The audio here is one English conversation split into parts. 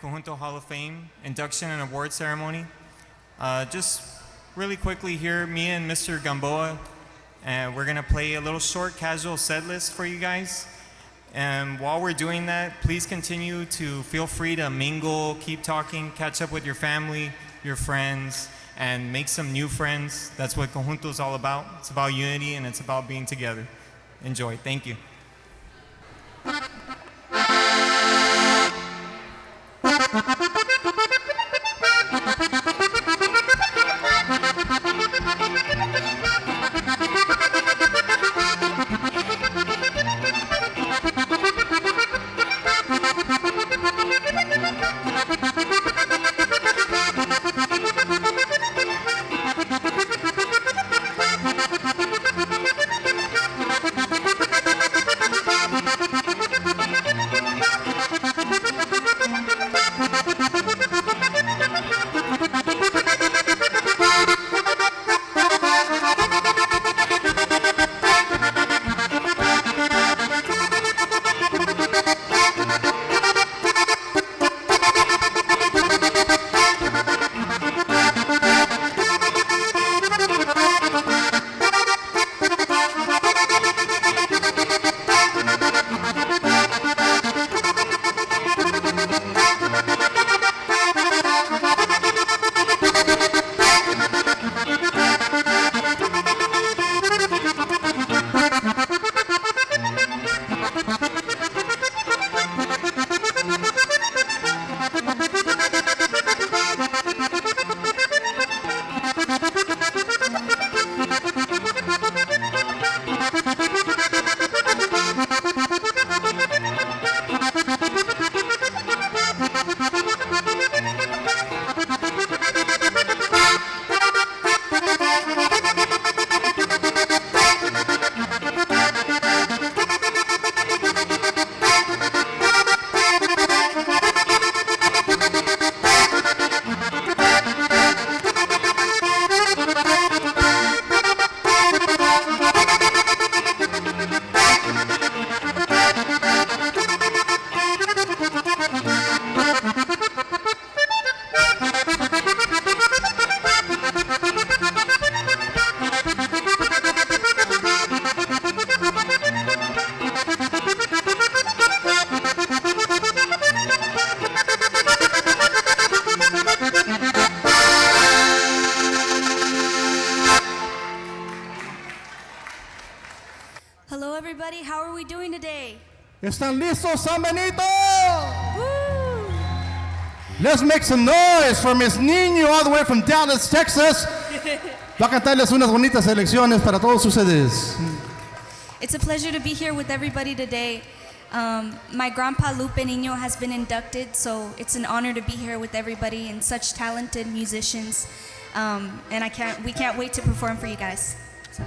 Conjunto Hall of Fame induction and award ceremony. Just really quickly here, me and Mr. Gamboa, we're gonna play a little short casual set list for you guys. And while we're doing that, please continue to feel free to mingle, keep talking, catch up with your family, your friends, and make some new friends. That's what Conjunto is all about. It's about unity and it's about being together. Enjoy. Thank you. ¿Están listos, San Benito? Woo! Let's make some noise for Miss NINO all the way from Dallas, Texas. Va a cantarles unas bonitas elecciones para todos ustedes. It's a pleasure to be here with everybody today. My grandpa Lupe Nino has been inducted, so it's an honor to be here with everybody and such talented musicians. And we can't wait to perform for you guys. So.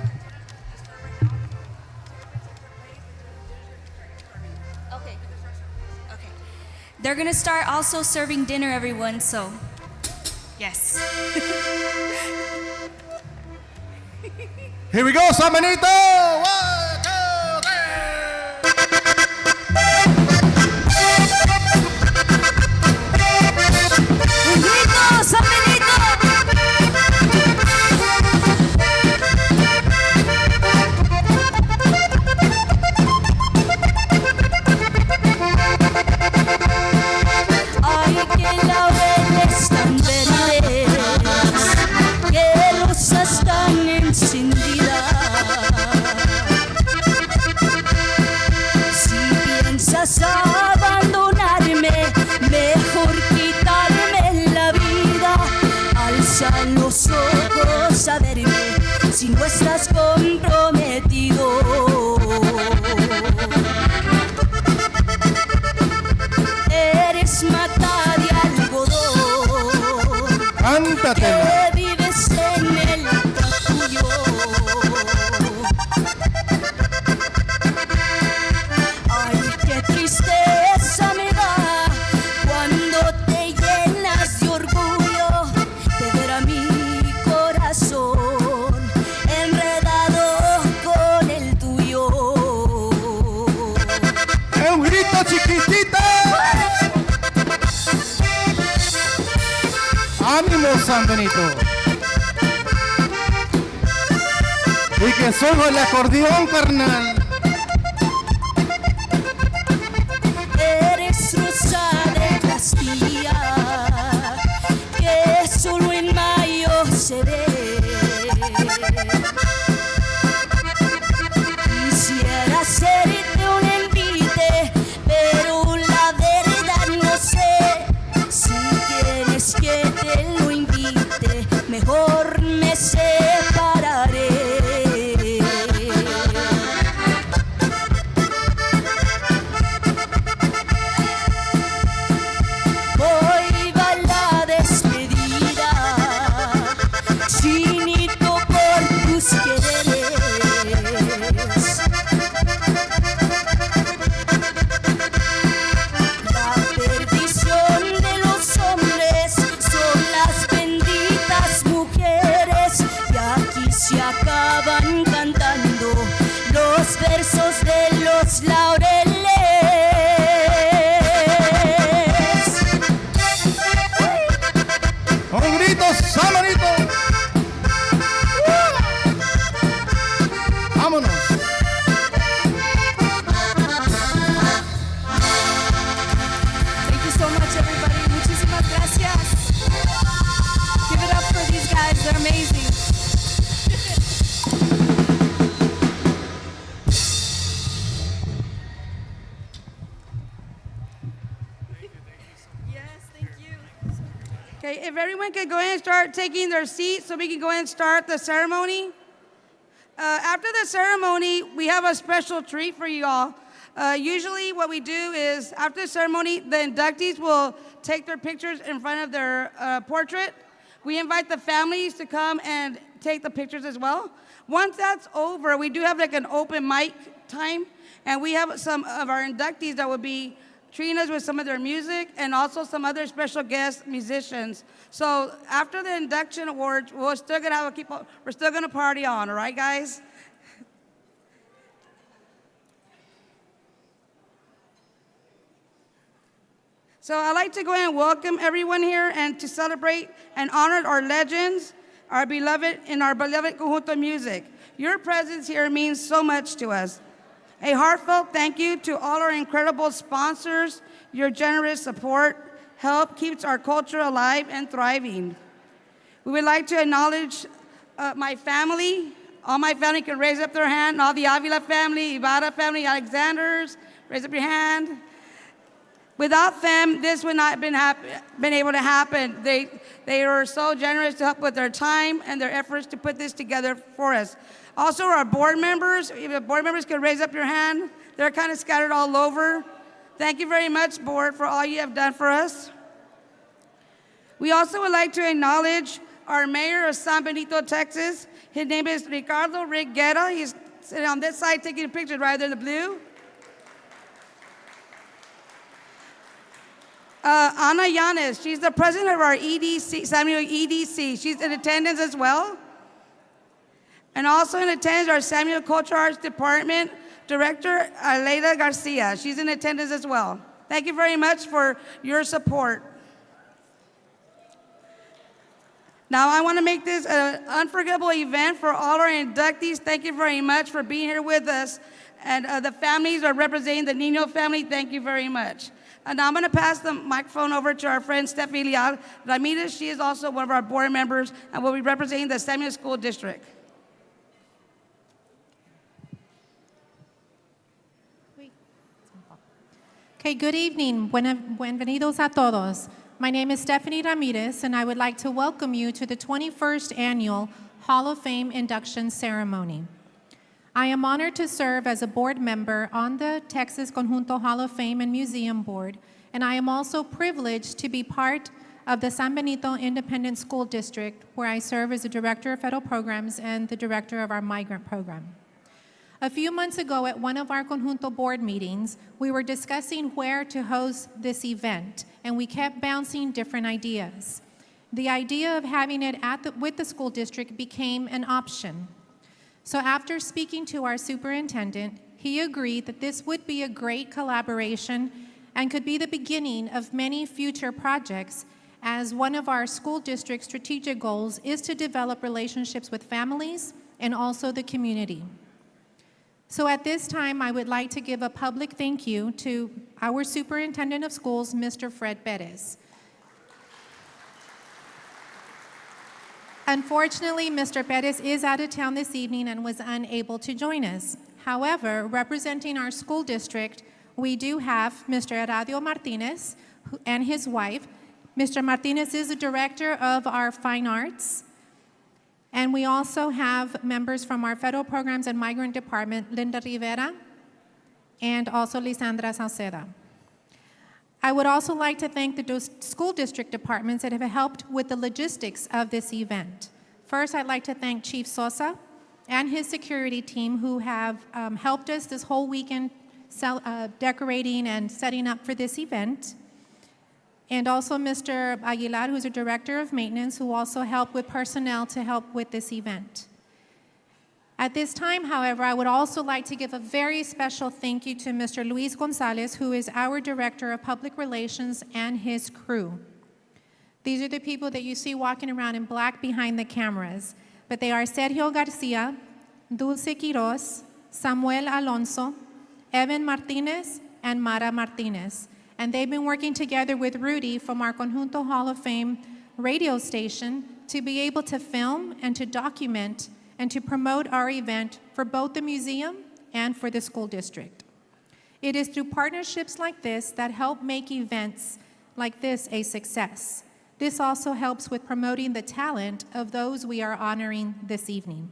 They're gonna start also serving dinner, everyone, so yes. Here we go, San Benito! 1, 2, 3! ¡Benito, San Benito! Abandonarme, mejor quitarme la vida. Alza los ojos a verme si no estás comprometido. Eres mata de algodón. Cántatela. Que vives en el capullo. Tristeza me da cuando te llenas de orgullo de ver a mi corazón en San Benito. Y que suena el acordeón, carnal. Eres rosa de Castilla, que solo en mayo se ve. Quisiera hacerte un envite, pero la verdad no sé. Si quieres que te lo invite, mejor me separaré. Hoy va la despedida, chinito por tus quereres. La perdición de los hombres son las benditas mujeres, y aquí se acaban cantando los versos de los laureles. Con gritos, San Benito. Vámonos. Thank you so much, everybody. Muchísimas gracias. Give it up for these guys. They're amazing. Yes, thank you. Okay, if everyone could go ahead and start taking their seats so we can go ahead and start the ceremony. After the ceremony, we have a special treat for you all. Usually what we do is after the ceremony, the inductees will take their pictures in front of their portrait. We invite the families to come and take the pictures as well. Once that's over, we do have like an open mic time, and we have some of our inductees that will be treating us with some of their music and also some other special guest musicians. So after the induction awards, we're still gonna party on, all right, guys? So I'd like to go ahead and welcome everyone here and to celebrate and honor our legends, our beloved Conjunto music. Your presence here means so much to us. A heartfelt thank you to all our incredible sponsors. Your generous support help keeps our culture alive and thriving. We would like to acknowledge my family. All my family can raise up their hand. All the Avila family, Ibarra family, Alexanders, raise up your hand. Without them, this would not have been able to happen. They were so generous to help with their time and their efforts to put this together for us. Also, our board members, if the board members could raise up your hand. They're kind of scattered all over. Thank you very much, board, for all you have done for us. We also would like to acknowledge our mayor of San Benito, Texas. His name is Ricardo Guerra. He's sitting on this side taking a picture right there in the blue. Ana Yanes, she's the president of our EDC, Samuel EDC. She's in attendance as well. And also in attendance, our Samuel Cultural Arts Department Director, Leila Garcia. She's in attendance as well. Thank you very much for your support. Now I want to make this an unforgettable event for all our inductees. Thank you very much for being here with us. And the families are representing the NINO family. Thank you very much. And now I'm going to pass the microphone over to our friend Stephanie Leal Ramirez. She is also one of our board members and will be representing the Samuel School District. Okay, good evening. Bienvenidos a todos. My name is Stephanie Ramirez, and I would like to welcome you to the 21st Annual Hall of Fame Induction Ceremony. I am honored to serve as a board member on the Texas Conjunto Hall of Fame and Museum Board, and I am also privileged to be part of the San Benito Independent School District, where I serve as the Director of Federal Programs and the Director of our Migrant Program. A few months ago at one of our Conjunto board meetings, we were discussing where to host this event, and we kept bouncing different ideas. The idea of having it with the school district became an option. So after speaking to our superintendent, he agreed that this would be a great collaboration and could be the beginning of many future projects, as one of our school district strategic goals is to develop relationships with families and also the community. So at this time, I would like to give a public thank you to our Superintendent of Schools, Mr. Fred Perez. Unfortunately, Mr. Perez is out of town this evening and was unable to join us. However, representing our school district, we do have Mr. Eradio Martinez and his wife. Mr. Martinez is the director of our fine arts. And we also have members from our federal programs and migrant department, Linda Rivera, and also Lisandra Salceda. I would also like to thank the school district departments that have helped with the logistics of this event. First, I'd like to thank Chief Sosa and his security team who have helped us this whole weekend decorating and setting up for this event. And also Mr. Aguilar, who's a director of maintenance, who also helped with personnel to help with this event. At this time, however, I would also like to give a very special thank you to Mr. Luis Gonzalez, who is our Director of Public Relations, and his crew. These are the people that you see walking around in black behind the cameras, but they are Sergio Garcia, Dulce Quiroz, Samuel Alonso, Evan Martinez, and Mara Martinez. And they've been working together with Rudy from our Conjunto Hall of Fame radio station to be able to film and to document and to promote our event for both the museum and for the school district. It is through partnerships like this that help make events like this a success. This also helps with promoting the talent of those we are honoring this evening.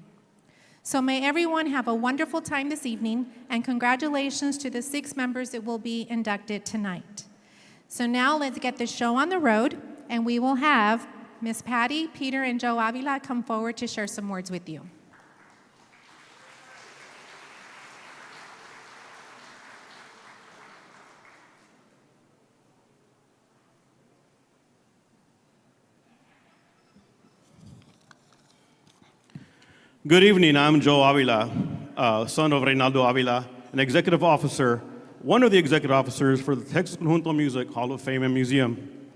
So may everyone have a wonderful time this evening, and congratulations to the 6 members that will be inducted tonight. So now let's get the show on the road, and we will have Miss Patty, Peter, and Joe Avila come forward to share some words with you. Good evening, I'm Joe Avila, son of Reynaldo Avila, an executive officer, one of the executive officers for the Texas Conjunto Music Hall of Fame and Museum.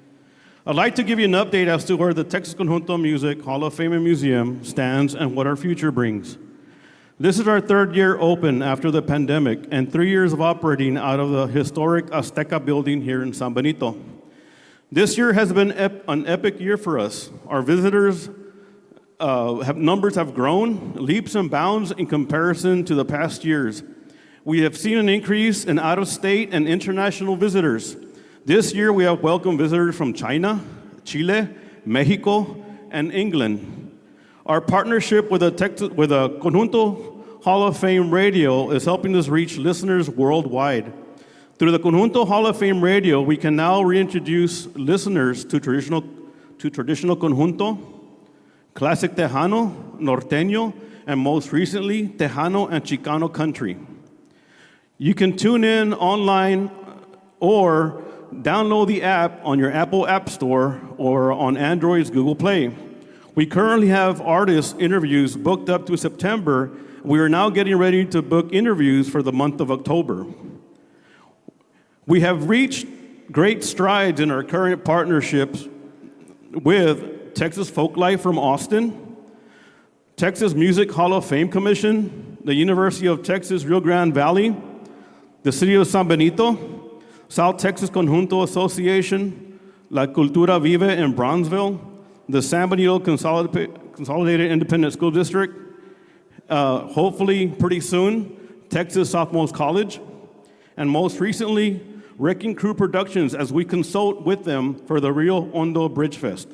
I'd like to give you an update as to where the Texas Conjunto Music Hall of Fame and Museum stands and what our future brings. This is our 3rd year open after the pandemic and 3 years of operating out of the historic Azteca building here in San Benito. This year has been an epic year for us. Our visitors numbers have grown leaps and bounds in comparison to the past years. We have seen an increase in out-of-state and international visitors. This year we have welcomed visitors from China, Chile, Mexico, and England. Our partnership with the Conjunto Hall of Fame Radio is helping us reach listeners worldwide. Through the Conjunto Hall of Fame Radio, we can now reintroduce listeners to traditional Conjunto, classic Tejano, Norteño, and most recently, Tejano and Chicano country. You can tune in online or download the app on your Apple App Store or on Android's Google Play. We currently have artist interviews booked up to September. We are now getting ready to book interviews for the month of October. We have reached great strides in our current partnerships with Texas Folklife from Austin, Texas Music Hall of Fame Commission, the University of Texas Rio Grande Valley, the City of San Benito, South Texas Conjunto Association, La Cultura Vive in Bronzeville, the San Benito Consolidated Independent School District, hopefully pretty soon, Texas Sophomores College, and most recently, Wrecking Crew Productions as we consult with them for the Rio Hondo Bridge Fest.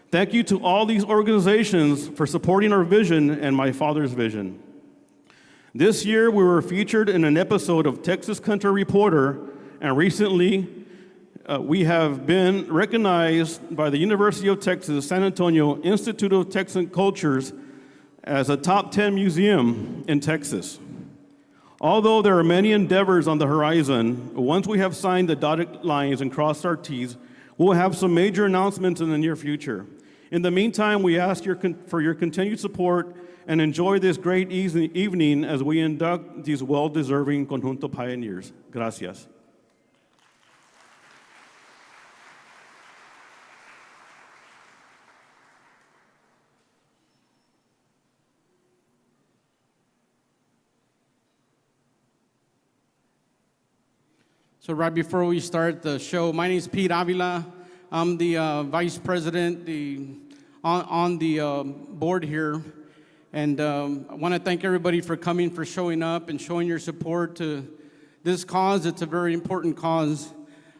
Thank you to all these organizations for supporting our vision and my father's vision. This year, we were featured in an episode of Texas Country Reporter, and recently, we have been recognized by the University of Texas San Antonio Institute of Texan Cultures as a top 10 museum in Texas. Although there are many endeavors on the horizon, once we have signed the dotted lines and crossed our T's, we'll have some major announcements in the near future. In the meantime, we ask for your continued support and enjoy this great evening as we induct these well-deserving Conjunto pioneers. Gracias. So right before we start the show, my name is Pete Avila. I'm the vice president on the board here. And I want to thank everybody for coming, for showing up and showing your support to this cause. It's a very important cause.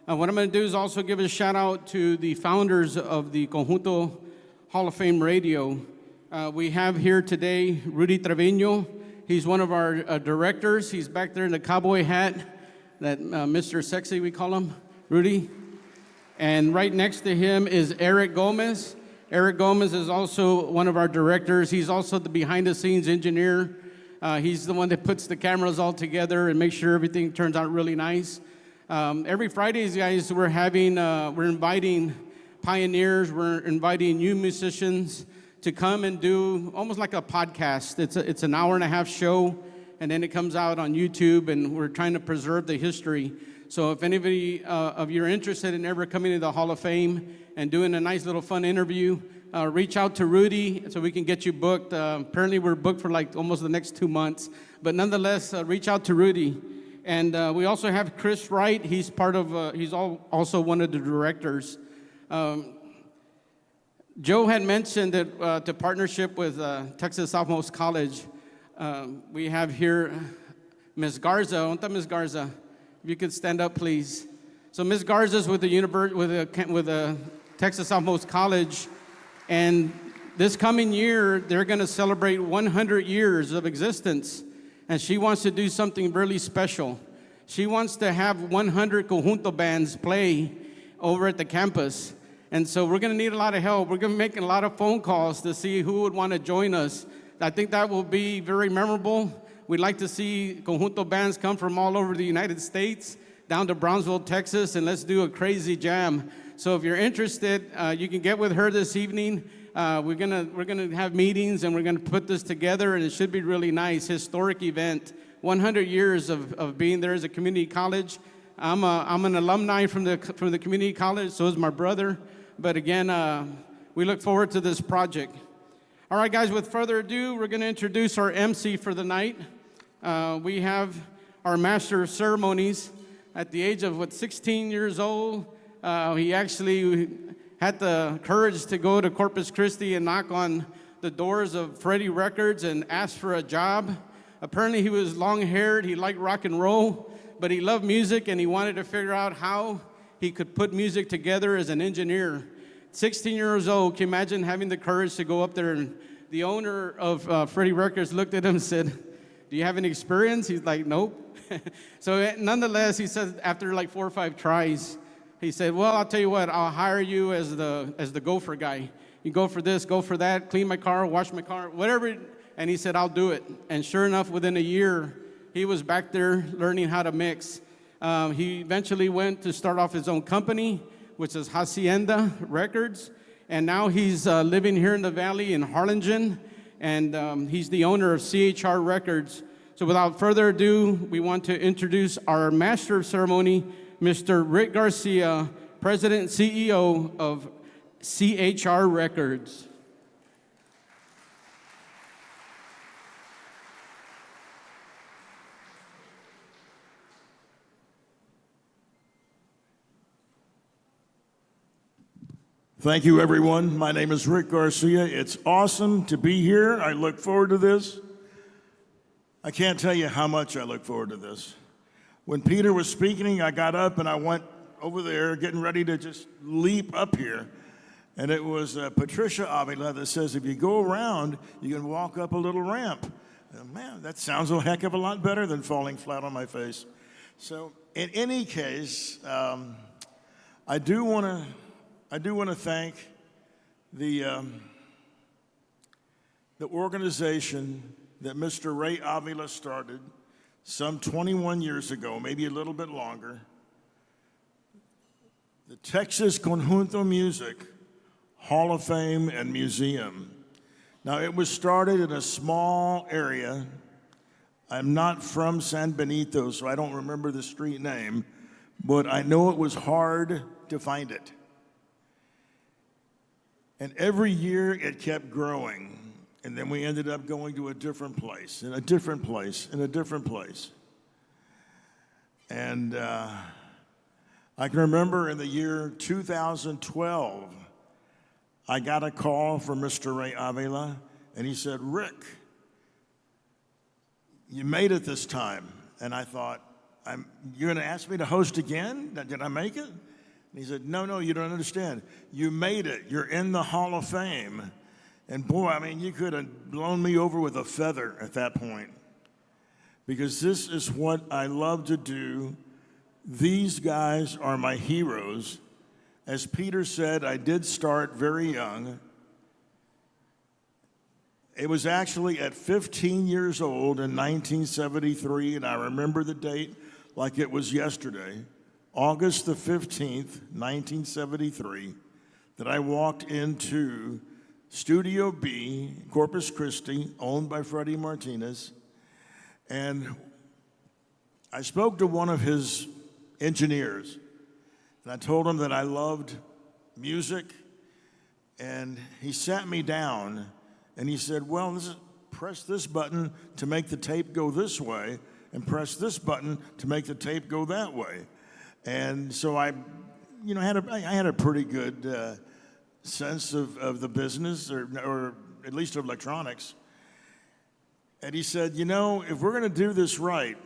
What I'm going to do is also give a shout out to the founders of the Conjunto Hall of Fame Radio. We have here today Rudy Trevino. He's one of our directors. He's back there in the cowboy hat, that Mr. Sexy we call him, Rudy. And right next to him is Eric Gomez. Eric Gomez is also one of our directors. He's also the behind-the-scenes engineer. He's the one that puts the cameras all together and makes sure everything turns out really nice. Every Friday, guys, we're inviting pioneers, we're inviting new musicians to come and do almost like a podcast. It's an hour-and-a-half show, and then it comes out on YouTube, and we're trying to preserve the history. So if anybody of you are interested in ever coming to the Hall of Fame and doing a nice little fun interview, reach out to Rudy so we can get you booked. Apparently we're booked for like almost the next 2 months, but nonetheless, reach out to Rudy. And we also have Chris Wright. He's also one of the directors. Joe had mentioned that the partnership with Texas Southmost College. We have here Ms. Garza. Ms. Garza? If you could stand up, please. So Ms. Garza's with the Texas Southmost College, and this coming year they're going to celebrate 100 years of existence, and she wants to do something really special. She wants to have 100 conjunto bands play over at the campus, and so we're going to need a lot of help. We're going to be making a lot of phone calls to see who would want to join us. I think that will be very memorable. We'd like to see conjunto bands come from all over the United States down to Brownsville, Texas, and let's do a crazy jam. So if you're interested, you can get with her this evening. We're gonna have meetings, and we're gonna put this together, and it should be really nice, historic event. 100 years of being there as a community college. I'm an alumni from the community college, so is my brother. But again, we look forward to this project. All right, guys, with further ado, we're gonna introduce our MC for the night. We have our Master of Ceremonies. At the age of, 16 years old, he actually had the courage to go to Corpus Christi and knock on the doors of FREDDIE Records and ask for a job. Apparently, he was long-haired, he liked rock and roll, but he loved music, and he wanted to figure out how he could put music together as an engineer. 16 years old, can you imagine having the courage to go up there? And the owner of FREDDIE Records looked at him and said, "Do you have any experience?" He's like, "Nope." So nonetheless, he said after like 4 or 5 tries, he said, "Well, I'll tell you what, I'll hire you as the gopher guy. You go for this, go for that, clean my car, wash my car, whatever." And he said, "I'll do it." And sure enough, within a year, he was back there learning how to mix. He eventually went to start off his own company, which is Hacienda Records. And now he's living here in the Valley in Harlingen, and he's the owner of CHR Records. So without further ado, we want to introduce our Master of Ceremony, Mr. Rick Garcia, President and CEO of CHR Records. Thank you, everyone. My name is Rick Garcia. It's awesome to be here. I look forward to this. I can't tell you how much I look forward to this. When Peter was speaking, I got up and I went over there getting ready to just leap up here. And it was Patricia Avila that says, if you go around, you can walk up a little ramp. And man, that sounds a heck of a lot better than falling flat on my face. So in any case, I do want to thank the organization that Mr. Ray Avila started some 21 years ago, maybe a little bit longer, the Texas Conjunto Music Hall of Fame and Museum. Now, it was started in a small area. I'm not from San Benito, so I don't remember the street name, but I know it was hard to find it. And every year it kept growing. And then we ended up going to a different place, and a different place, and a different place. And I can remember in the year 2012, I got a call from Mr. Ray Avila, and he said, Rick, you made it this time. And I thought, you're going to ask me to host again? Did I make it? And he said, no, you don't understand. You made it. You're in the Hall of Fame. And boy, I mean, you could have blown me over with a feather at that point. Because this is what I love to do. These guys are my heroes. As Peter said, I did start very young. It was actually at 15 years old in 1973, and I remember the date like it was yesterday, August the 15th, 1973, that I walked into Studio B, Corpus Christi, owned by Freddie Martinez, and I spoke to one of his engineers, and I told him that I loved music, and he sat me down, and he said, well, press this button to make the tape go this way, and press this button to make the tape go that way. And so I had a pretty good sense of the business, or at least of electronics. And he said, if we're going to do this right,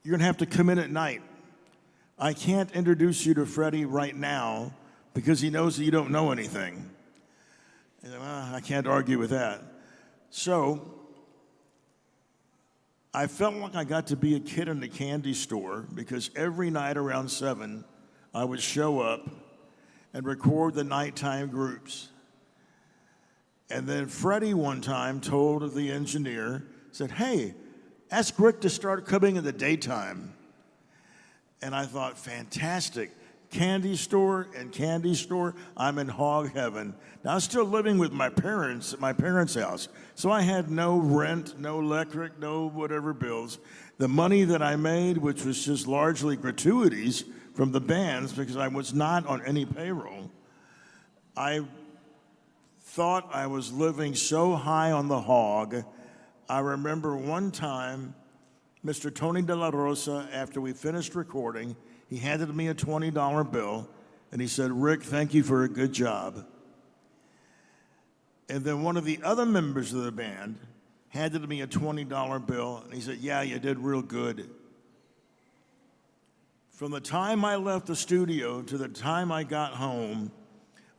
you're going to have to come in at night. I can't introduce you to Freddie right now because he knows that you don't know anything. And I can't argue with that. So I felt like I got to be a kid in the candy store because every night around 7, I would show up and record the nighttime groups. And then Freddie one time told the engineer, said, hey, ask Rick to start coming in the daytime. And I thought, fantastic. Candy store and candy store, I'm in hog heaven. Now, I was still living with my parents at my parents' house. So I had no rent, no electric, no whatever bills. The money that I made, which was just largely gratuities from the bands because I was not on any payroll, I thought I was living so high on the hog. I remember one time, Mr. Tony De La Rosa, after we finished recording, he handed me a $20 bill, and he said, Rick, thank you for a good job. And then one of the other members of the band handed me a $20 bill, and he said, yeah, you did real good. From the time I left the studio to the time I got home,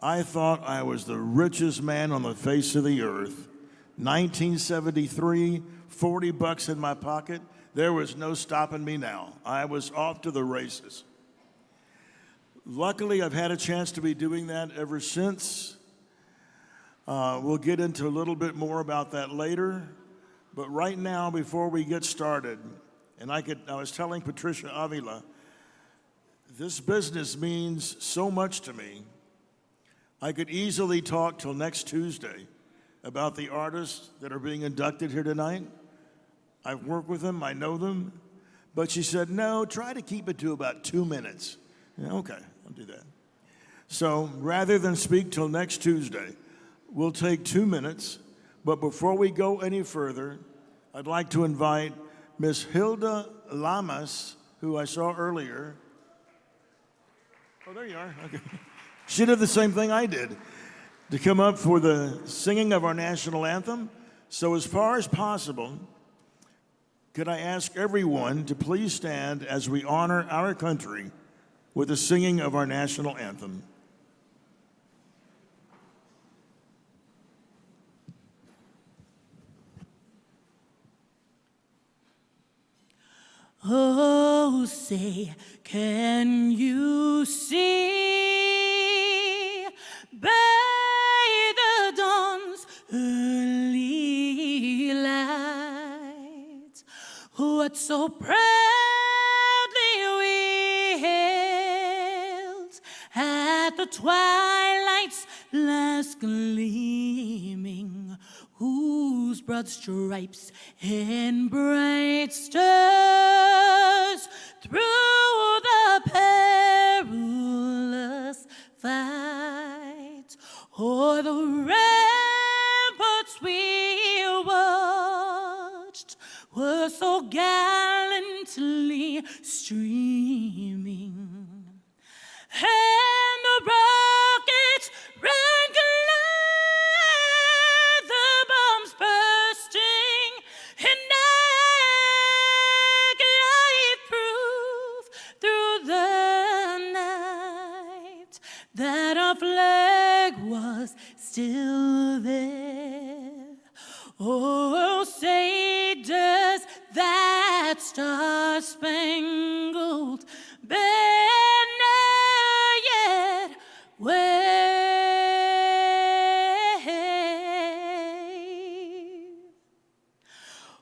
I thought I was the richest man on the face of the earth. 1973, 40 bucks in my pocket. There was no stopping me now. I was off to the races. Luckily, I've had a chance to be doing that ever since. We'll get into a little bit more about that later. But right now, before we get started, and I was telling Patricia Avila, this business means so much to me. I could easily talk till next Tuesday about the artists that are being inducted here tonight. I've worked with them, I know them. But she said, no, try to keep it to about 2 minutes. Yeah, okay, I'll do that. So rather than speak till next Tuesday, we'll take 2 minutes. But before we go any further, I'd like to invite Miss Hilda Lamas, who I saw earlier. Oh, there you are, okay. She did the same thing I did, to come up for the singing of our national anthem. So as far as possible, could I ask everyone to please stand as we honor our country with the singing of our national anthem? Oh, say, can you see by the dawn's early light what so proudly we hailed at the twilight's last gleaming, whose broad stripes and bright stars through the perilous fight o'er the ramparts we watched were so gallantly streaming. Oh, say does that star-spangled banner yet wave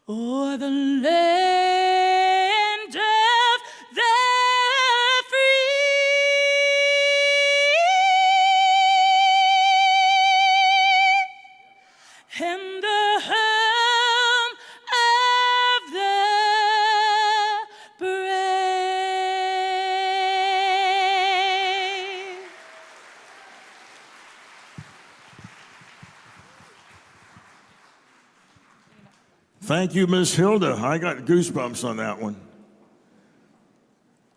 o'er the land of the free and the home of the brave. Thank you, Miss Hilda. I got goosebumps on that one.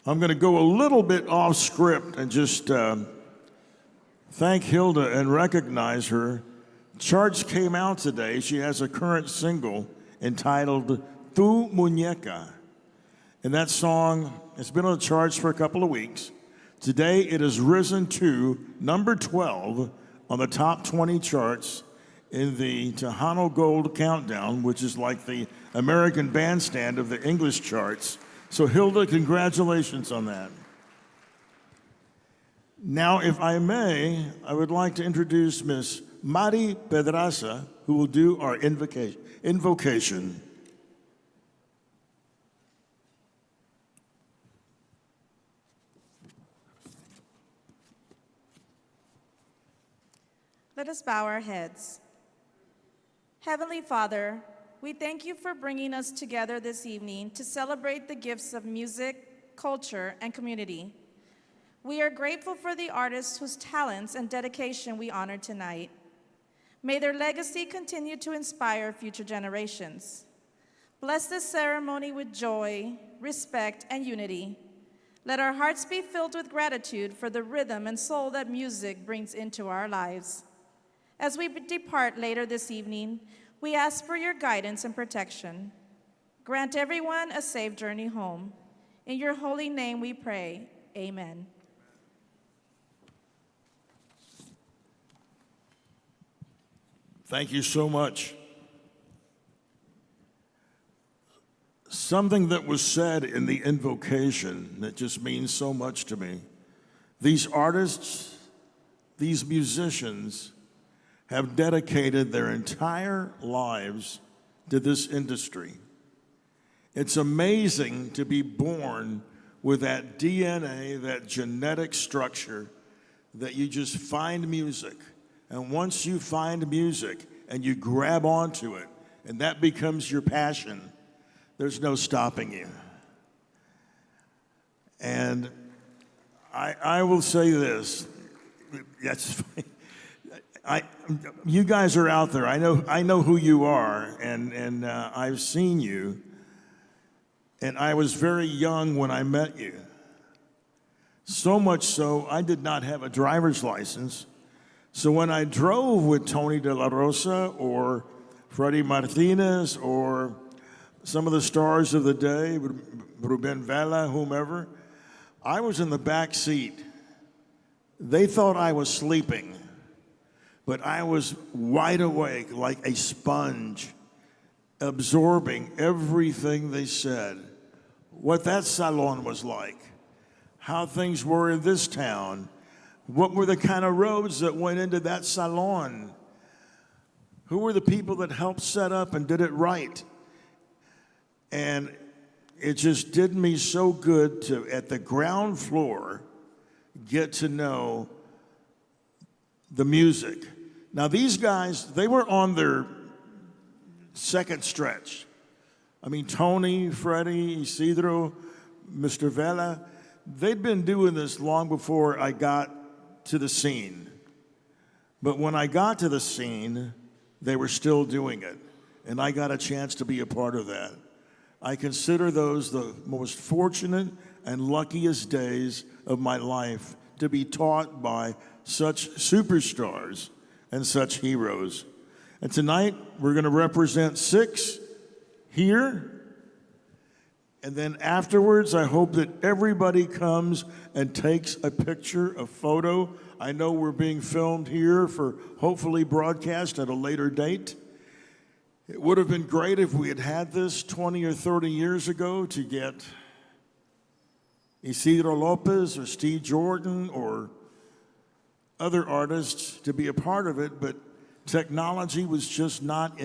I'm going to go a little bit off script and just thank Hilda and recognize her. Charts came out today. She has a current single entitled Tu Muñeca. And that song has been on the charts for a couple of weeks. Today it has risen to number 12 on the top 20 charts in the Tejano Gold Countdown, which is like the American Bandstand of the English charts. So Hilda, congratulations on that. Now, if I may, I would like to introduce Miss Mari Pedraza, who will do our invocation. Let us bow our heads. Heavenly Father, we thank you for bringing us together this evening to celebrate the gifts of music, culture, and community. We are grateful for the artists whose talents and dedication we honor tonight. May their legacy continue to inspire future generations. Bless this ceremony with joy, respect, and unity. Let our hearts be filled with gratitude for the rhythm and soul that music brings into our lives. As we depart later this evening, we ask for your guidance and protection. Grant everyone a safe journey home. In your holy name we pray, amen. Thank you so much. Something that was said in the invocation that just means so much to me. These artists, these musicians, have dedicated their entire lives to this industry. It's amazing to be born with that DNA, that genetic structure, that you just find music. And once you find music and you grab onto it, and that becomes your passion, there's no stopping you. And I will say this, that's funny. You guys are out there. I know who you are, and I've seen you. And I was very young when I met you. So much so, I did not have a driver's license. So when I drove with Tony De La Rosa or Freddie Martinez or some of the stars of the day, Ruben Vela, whomever, I was in the back seat. They thought I was sleeping. But I was wide awake like a sponge, absorbing everything they said, what that salon was like, how things were in this town, what were the kind of roads that went into that salon, who were the people that helped set up and did it right. And it just did me so good to, at the ground floor, get to know the music. Now these guys, they were on their second stretch. I mean, Tony, Freddie, Isidro, Mr. Vela, they'd been doing this long before I got to the scene. But when I got to the scene, they were still doing it. And I got a chance to be a part of that. I consider those the most fortunate and luckiest days of my life to be taught by such superstars and such heroes. And tonight, we're going to represent 6 here. And then afterwards, I hope that everybody comes and takes a picture, a photo. I know we're being filmed here for hopefully broadcast at a later date. It would have been great if we had had this 20 or 30 years ago to get Isidro Lopez or Steve Jordan or other artists to be a part of it, but technology was just not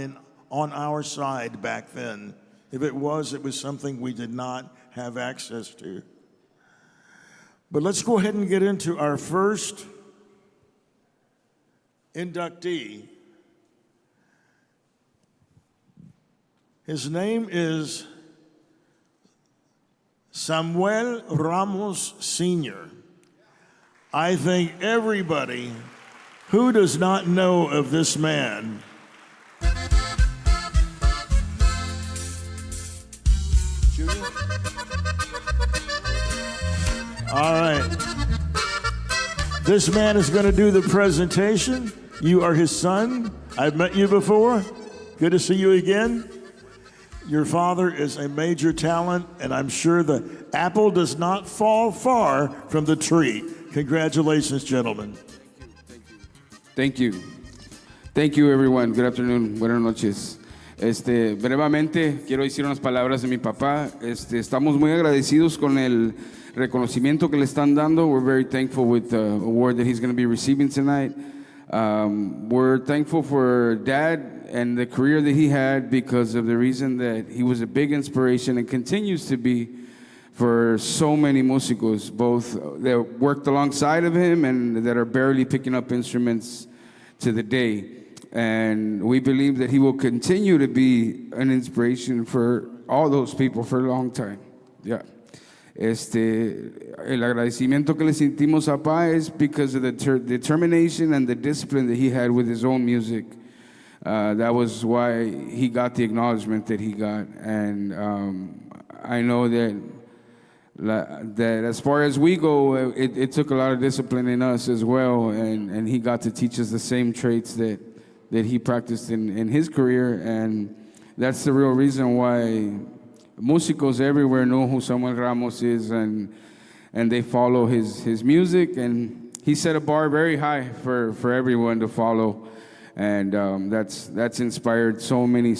on our side back then. If it was something we did not have access to. But let's go ahead and get into our first inductee. His name is Samuel Ramos Sr. I think everybody who does not know of this man All right. This man is going to do the presentation. You are his son. I've met you before. Good to see you again. Your father is a major talent, and I'm sure the apple does not fall far from the tree. Congratulations, gentlemen. Thank you. Thank you, everyone. Good afternoon. Buenas noches. Brevemente, quiero decir unas palabras de mi papá. Estamos muy agradecidos con el reconocimiento que le están dando. We're very thankful with the award that he's going to be receiving tonight. We're thankful for Dad and the career that he had because of the reason that he was a big inspiration and continues to be for so many músicos, both that worked alongside of him and that are barely picking up instruments to the day. And we believe that he will continue to be an inspiration for all those people for a long time. Yeah. El agradecimiento que le sentimos a papá is because of the determination and the discipline that he had with his own music. That was why he got the acknowledgement that he got. And I know that as far as we go, it took a lot of discipline in us as well. And he got to teach us the same traits that he practiced in his career. And that's the real reason why músicos everywhere know who Samuel Ramos is, and they follow his music, and he set a bar very high for everyone to follow, and that's inspired so many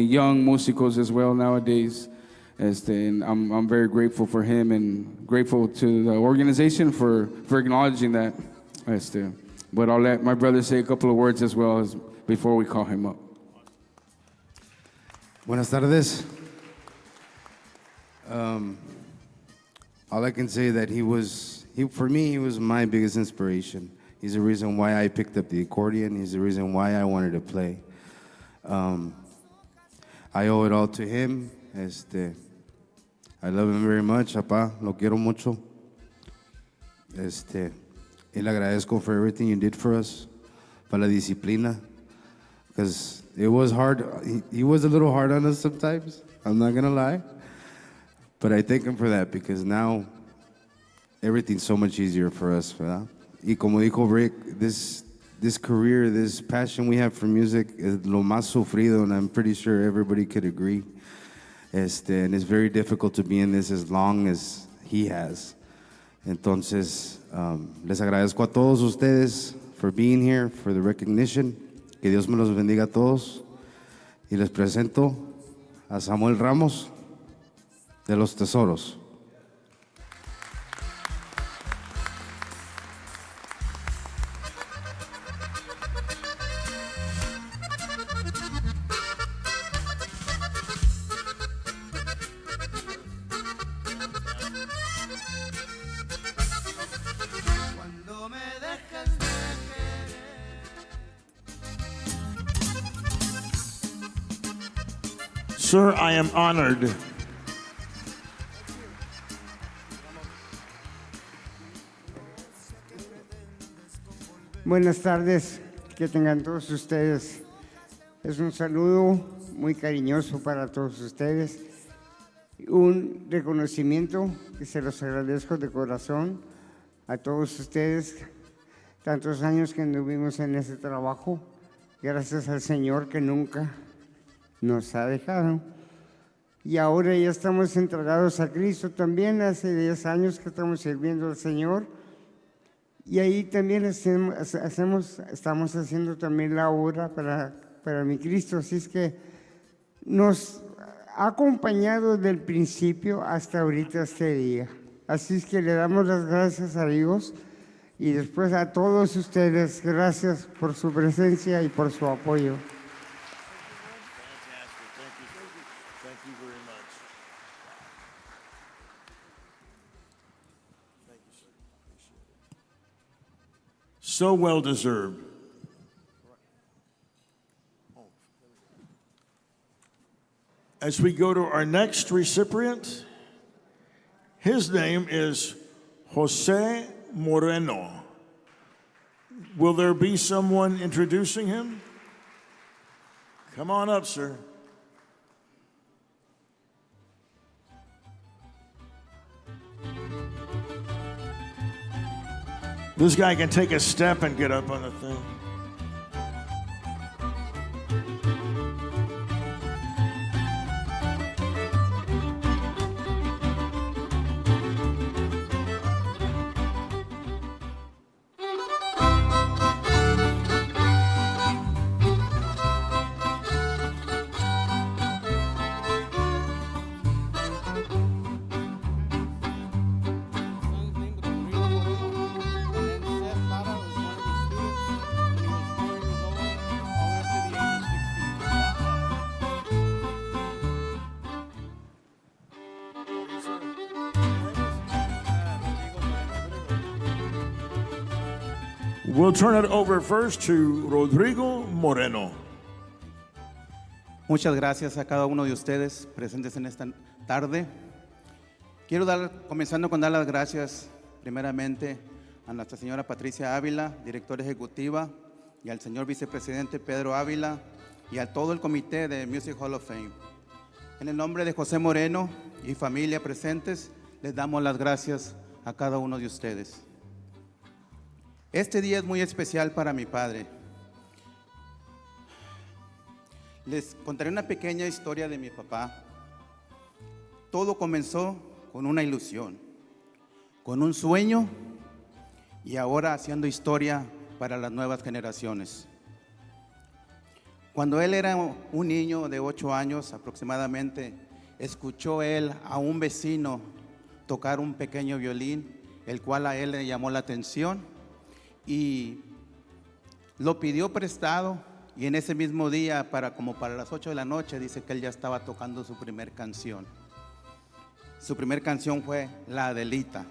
young músicos as well nowadays. And I'm very grateful for him and grateful to the organization for acknowledging that. But I'll let my brother say a couple of words as well as before we call him up. Buenas tardes. All I can say that for me, he was my biggest inspiration. He's the reason why I picked up the accordion. He's the reason why I wanted to play. I owe it all to him. I love him very much, papá. Lo quiero mucho. Y le agradezco for everything you did for us, para la disciplina, because it was hard. He was a little hard on us sometimes. I'm not gonna lie. But I thank him for that because now everything's so much easier for us, ¿verdad? Y como dijo Rick, this career, this passion we have for music is lo más sufrido, and I'm pretty sure everybody could agree. And it's very difficult to be in this as long as he has. Entonces, les agradezco a todos ustedes for being here, for the recognition. Que Dios me los bendiga a todos. Y les presento a Samuel Ramos de los Tesoros. Sir, I am honored. Buenas tardes, que tengan todos ustedes. Es un saludo muy cariñoso para todos ustedes. Un reconocimiento que se los agradezco de corazón a todos ustedes. Tantos años que anduvimos en ese trabajo. Gracias al Señor que nunca nos ha dejado. Y ahora ya estamos entregados a Cristo también. Hace 10 años que estamos sirviendo al Señor. Y ahí también estamos haciendo también la obra para mi Cristo. Así es que nos ha acompañado desde el principio hasta ahorita este día. Así es que le damos las gracias a Dios y después a todos ustedes, gracias por su presencia y por su apoyo. Thank you very much. Thank you, sir. Appreciate it. So well deserved. As we go to our next recipient, his name is Jose Moreno. Will there be someone introducing him? Come on up, sir. This guy can take a step and get up on the thing. We'll turn it over first to Rodrigo Moreno. Muchas gracias a cada uno de ustedes presentes en esta tarde. Quiero comenzando con dar las gracias primeramente a nuestra señora Patricia Ávila, directora ejecutiva, y al señor vicepresidente Pedro Ávila y a todo el comité de Music Hall of Fame. En el nombre de José Moreno y familia presentes, les damos las gracias a cada uno de ustedes. Este día es muy especial para mi padre. Les contaré una pequeña historia de mi papá. Todo comenzó con una ilusión, con un sueño y ahora haciendo historia para las nuevas generaciones. Cuando él era un niño de 8 años aproximadamente, escuchó él a un vecino tocar un pequeño violín, el cual a él le llamó la atención y lo pidió prestado, y en ese mismo día, como para las 8 de la noche, dice que él ya estaba tocando su primer canción. Su primer canción fue La Adelita.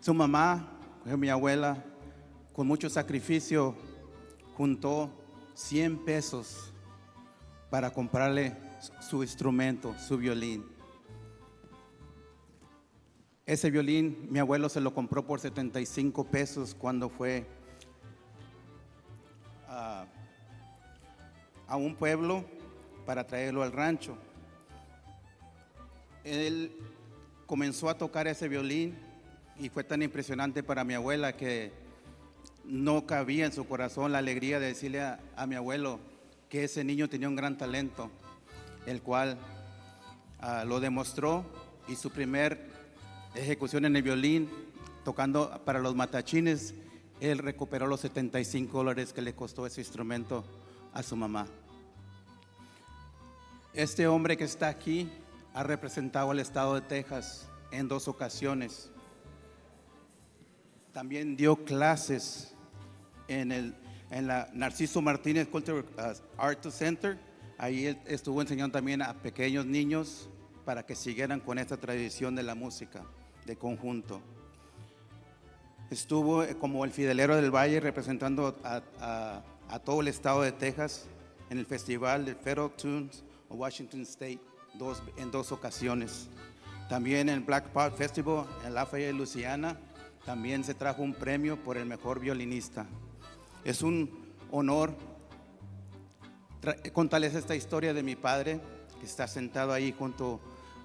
Su mamá, mi abuela, con mucho sacrificio, juntó 100 pesos para comprarle su instrumento, su violín. Ese violín, mi abuelo se lo compró por 75 pesos cuando fue a un pueblo para traerlo al rancho. Él comenzó a tocar ese violín y fue tan impresionante para mi abuela que no cabía en su corazón la alegría de decirle a mi abuelo que ese niño tenía un gran talento, el cual lo demostró, y su primer ejecución en el violín, tocando para los matachines, él recuperó los $75 que le costó ese instrumento a su mamá. Este hombre que está aquí ha representado al estado de Texas en 2 ocasiones. También dio clases en la Narciso Martínez Cultural Art Center. Ahí él estuvo enseñando también a pequeños niños para que siguieran con esta tradición de la música de conjunto. Estuvo como el fidelero del Valle representando a todo el estado de Texas en el festival de Federal Tunes of Washington State en 2 ocasiones. También en el Black Pot Festival en Lafayette, Luisiana, también se trajo un premio por el mejor violinista. Es un honor contarles esta historia de mi padre, que está sentado ahí junto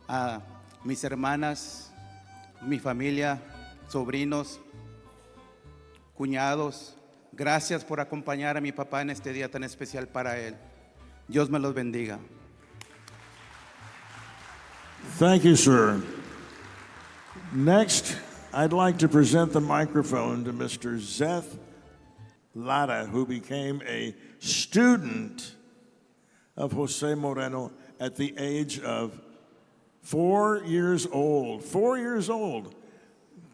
a mis hermanas, mi familia, sobrinos, cuñados. Gracias por acompañar a mi papá en este día tan especial para él. Dios me los bendiga. Thank you, sir. Next, I'd like to present the microphone to Mr. ZETH LARA, who became a student of Jose Moreno at the age of 4 years old. 4 years old.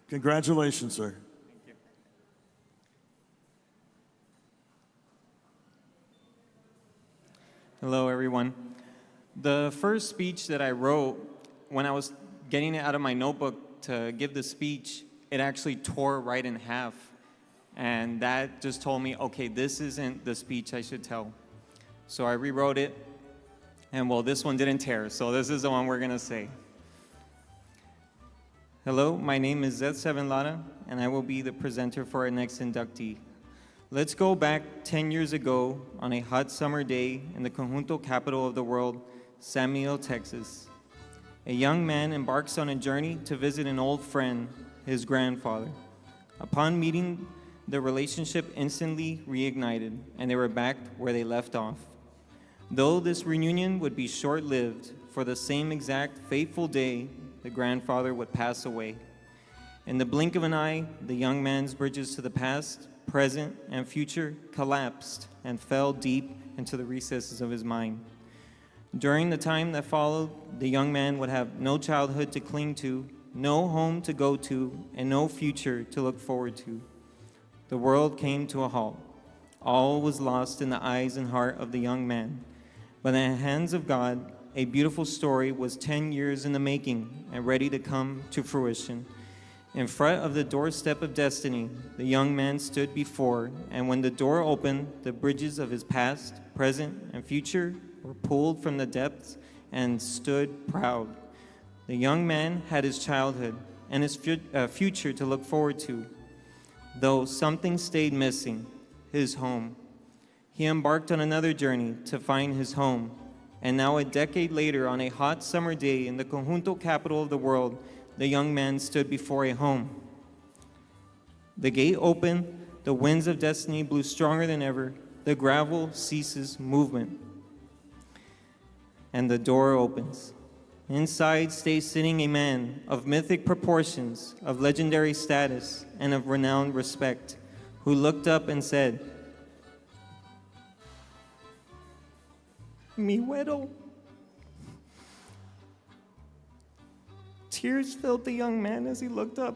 Congratulations, sir. Hello, everyone. The first speech that I wrote, when I was getting it out of my notebook to give the speech, it actually tore right in half. And that just told me, okay, this isn't the speech I should tell. So I rewrote it, and well, this one didn't tear, so this is the one we're gonna say. Hello, my name is ZETH LARA, and I will be the presenter for our next inductee. Let's go back 10 years ago on a hot summer day in the Conjunto capital of the world, San Miguel, Texas. A young man embarks on a journey to visit an old friend, his grandfather. Upon meeting, the relationship instantly reignited, and they were back where they left off. Though this reunion would be short-lived, for the same exact fateful day, the grandfather would pass away. In the blink of an eye, the young man's bridges to the past, present, and future collapsed and fell deep into the recesses of his mind. During the time that followed, the young man would have no childhood to cling to, no home to go to, and no future to look forward to. The world came to a halt. All was lost in the eyes and heart of the young man. But in the hands of God, a beautiful story was 10 years in the making and ready to come to fruition. In front of the doorstep of destiny, the young man stood before, and when the door opened, the bridges of his past, present, and future were pulled from the depths and stood proud. The young man had his childhood and his future to look forward to, though something stayed missing, his home. He embarked on another journey to find his home, and now a decade later, on a hot summer day in the Conjunto capital of the world, the young man stood before a home. The gate opened, the winds of destiny blew stronger than ever, the gravel ceases movement, and the door opens. Inside stays sitting a man of mythic proportions, of legendary status, and of renowned respect, who looked up and said, "Mi güero." Tears filled the young man as he looked up,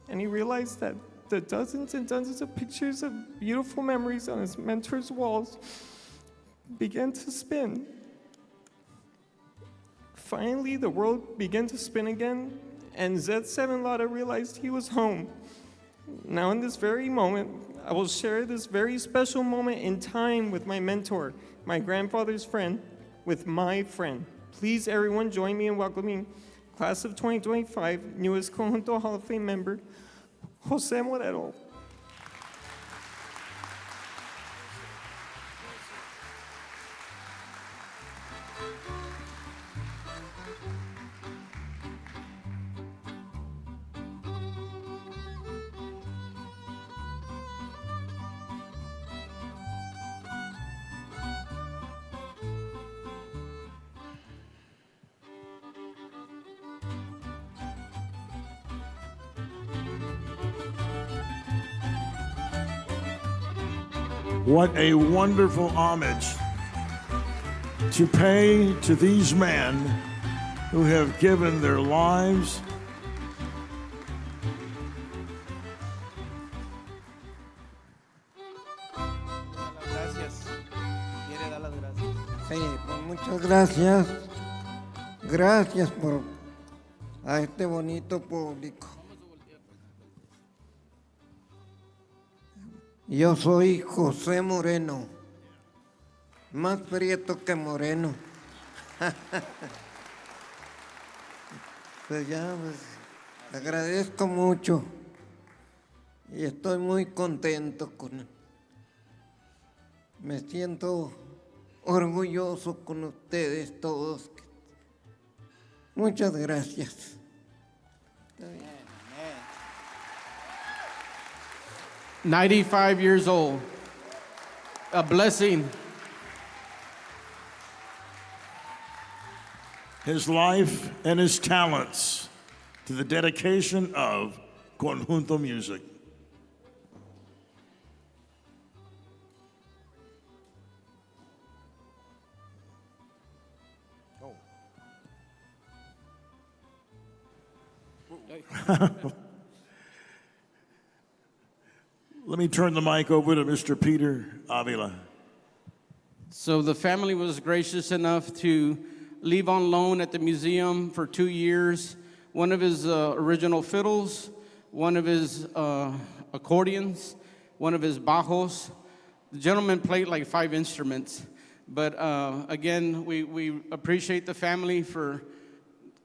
and he realized that the dozens and dozens of pictures of beautiful memories on his mentor's walls began to spin. Finally, the world began to spin again, and ZETH LARA realized he was home. Now, in this very moment, I will share this very special moment in time with my mentor, my grandfather's friend, with my friend. Please, everyone, join me in welcoming Class of 2025, newest Conjunto Hall of Fame member, Jose Moreno. What a wonderful homage to pay to these men who have given their lives. Sí, pues muchas gracias. Gracias por a este bonito público. Yo soy José Moreno, más prieto que moreno. Pues ya, pues, agradezco mucho y estoy muy contento con. Me siento orgulloso con ustedes todos. Muchas gracias. 95 years old. A blessing. His life and his talents to the dedication of Conjunto music. Let me turn the mic over to Mr. Peter Avila. So the family was gracious enough to leave on loan at the museum for 2 years one of his original fiddles, one of his accordions, one of his bajos. The gentleman played like 5 instruments. But again, we appreciate the family for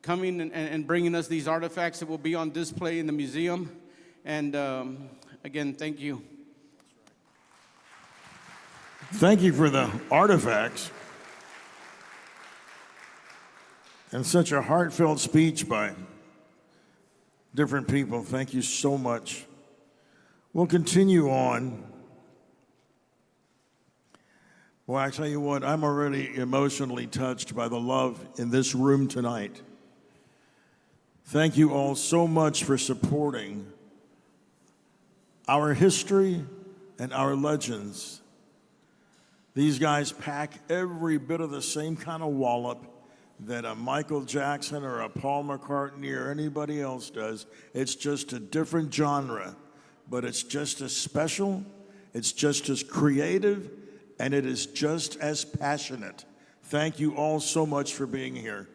coming and bringing us these artifacts that will be on display in the museum. And again, thank you. Thank you for the artifacts and such a heartfelt speech by different people. Thank you so much. We'll continue on. Well, I tell you what, I'm already emotionally touched by the love in this room tonight. Thank you all so much for supporting our history and our legends. These guys pack every bit of the same kind of wallop that a Michael Jackson or a Paul McCartney or anybody else does. It's just a different genre, but it's just as special, it's just as creative, and it is just as passionate. Thank you all so much for being here.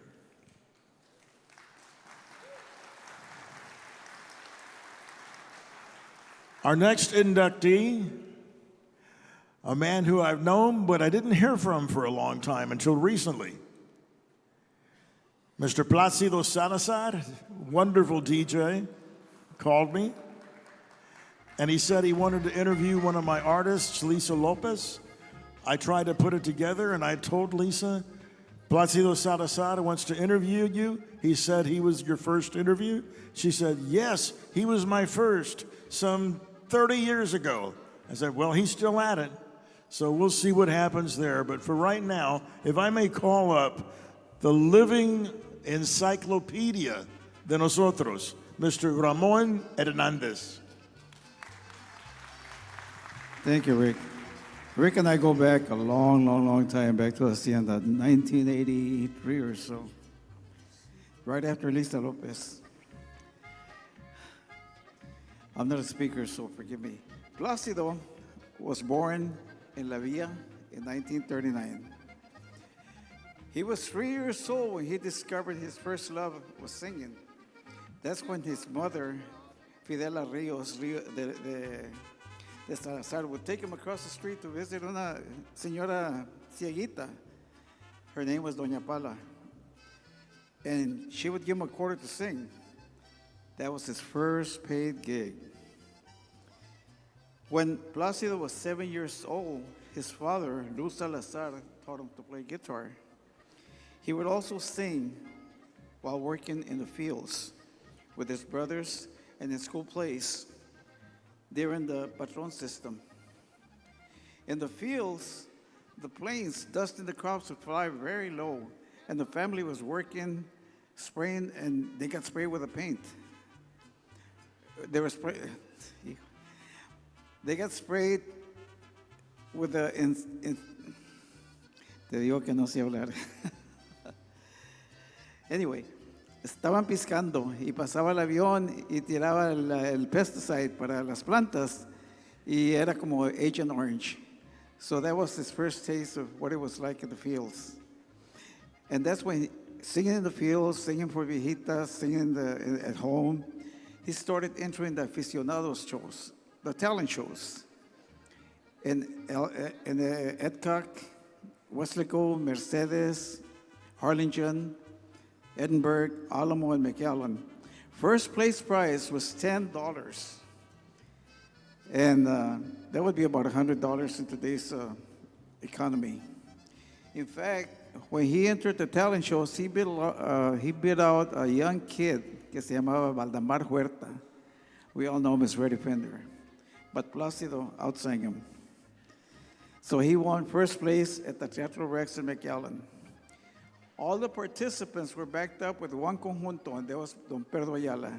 Our next inductee, a man who I've known, but I didn't hear from for a long time until recently. Mr. Placido Salazar, wonderful DJ, called me, and he said he wanted to interview one of my artists, Lisa Lopez. I tried to put it together, and I told Lisa, Placido Salazar wants to interview you. He said he was your first interview. She said, yes, he was my first, some 30 years ago. I said, well, he's still at it. So we'll see what happens there. But for right now, if I may call up the living encyclopedia de nosotros, Mr. Ramon Hernandez. Thank you, Rick. Rick and I go back a long time, back to Hacienda, 1983 or so, right after Lisa Lopez. I'm not a speaker, so forgive me. Placido was born in La Villa in 1939. He was 3 years old when he discovered his first love was singing. That's when his mother, Fidela Rios de Salazar, would take him across the street to visit una señora cieguita. Her name was Doña Pala. And she would give him a quarter to sing. That was his first paid gig. When Placido was 7 years old, his father, Luz Salazar, taught him to play guitar. He would also sing while working in the fields with his brothers and in school plays. They're in the Patron system. In the fields, the planes dusting the crops would fly very low, and the family was working, spraying, and they got sprayed with a paint. They got sprayed with the te digo que no sé hablar. Anyway, estaban piscando y pasaba el avión y tiraba el pesticide para las plantas y era como Agent Orange. So that was his first taste of what it was like in the fields. And that's when singing in the fields, singing for viejitas, singing at home, he started entering the aficionados shows, the talent shows. In Edcock, Westlake, Mercedes, Harlingen, Edinburgh, Alamo, and McAllen. First place prize was $10. And that would be about $100 in today's economy. In fact, when he entered the talent shows, he beat out a young kid que se llamaba Valdemar Huerta. We all know him as Freddie Fender. But Placido outsang him. So he won first place at the Teatro Rex in McAllen. All the participants were backed up with one conjunto, and that was Don Pedro Ayala,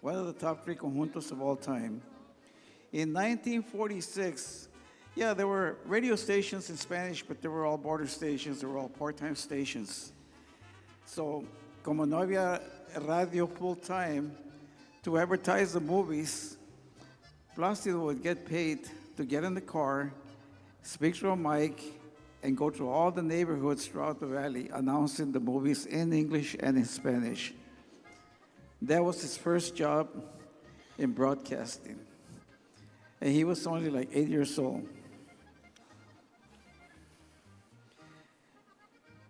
one of the top 3 conjuntos of all time. In 1946, yeah, there were radio stations in Spanish, but they were all border stations, they were all part-time stations. So, como no había radio full time to advertise the movies. Placido would get paid to get in the car, speak through a mic, and go to all the neighborhoods throughout the valley announcing the movies in English and in Spanish. That was his first job in broadcasting. And he was only like 8 years old.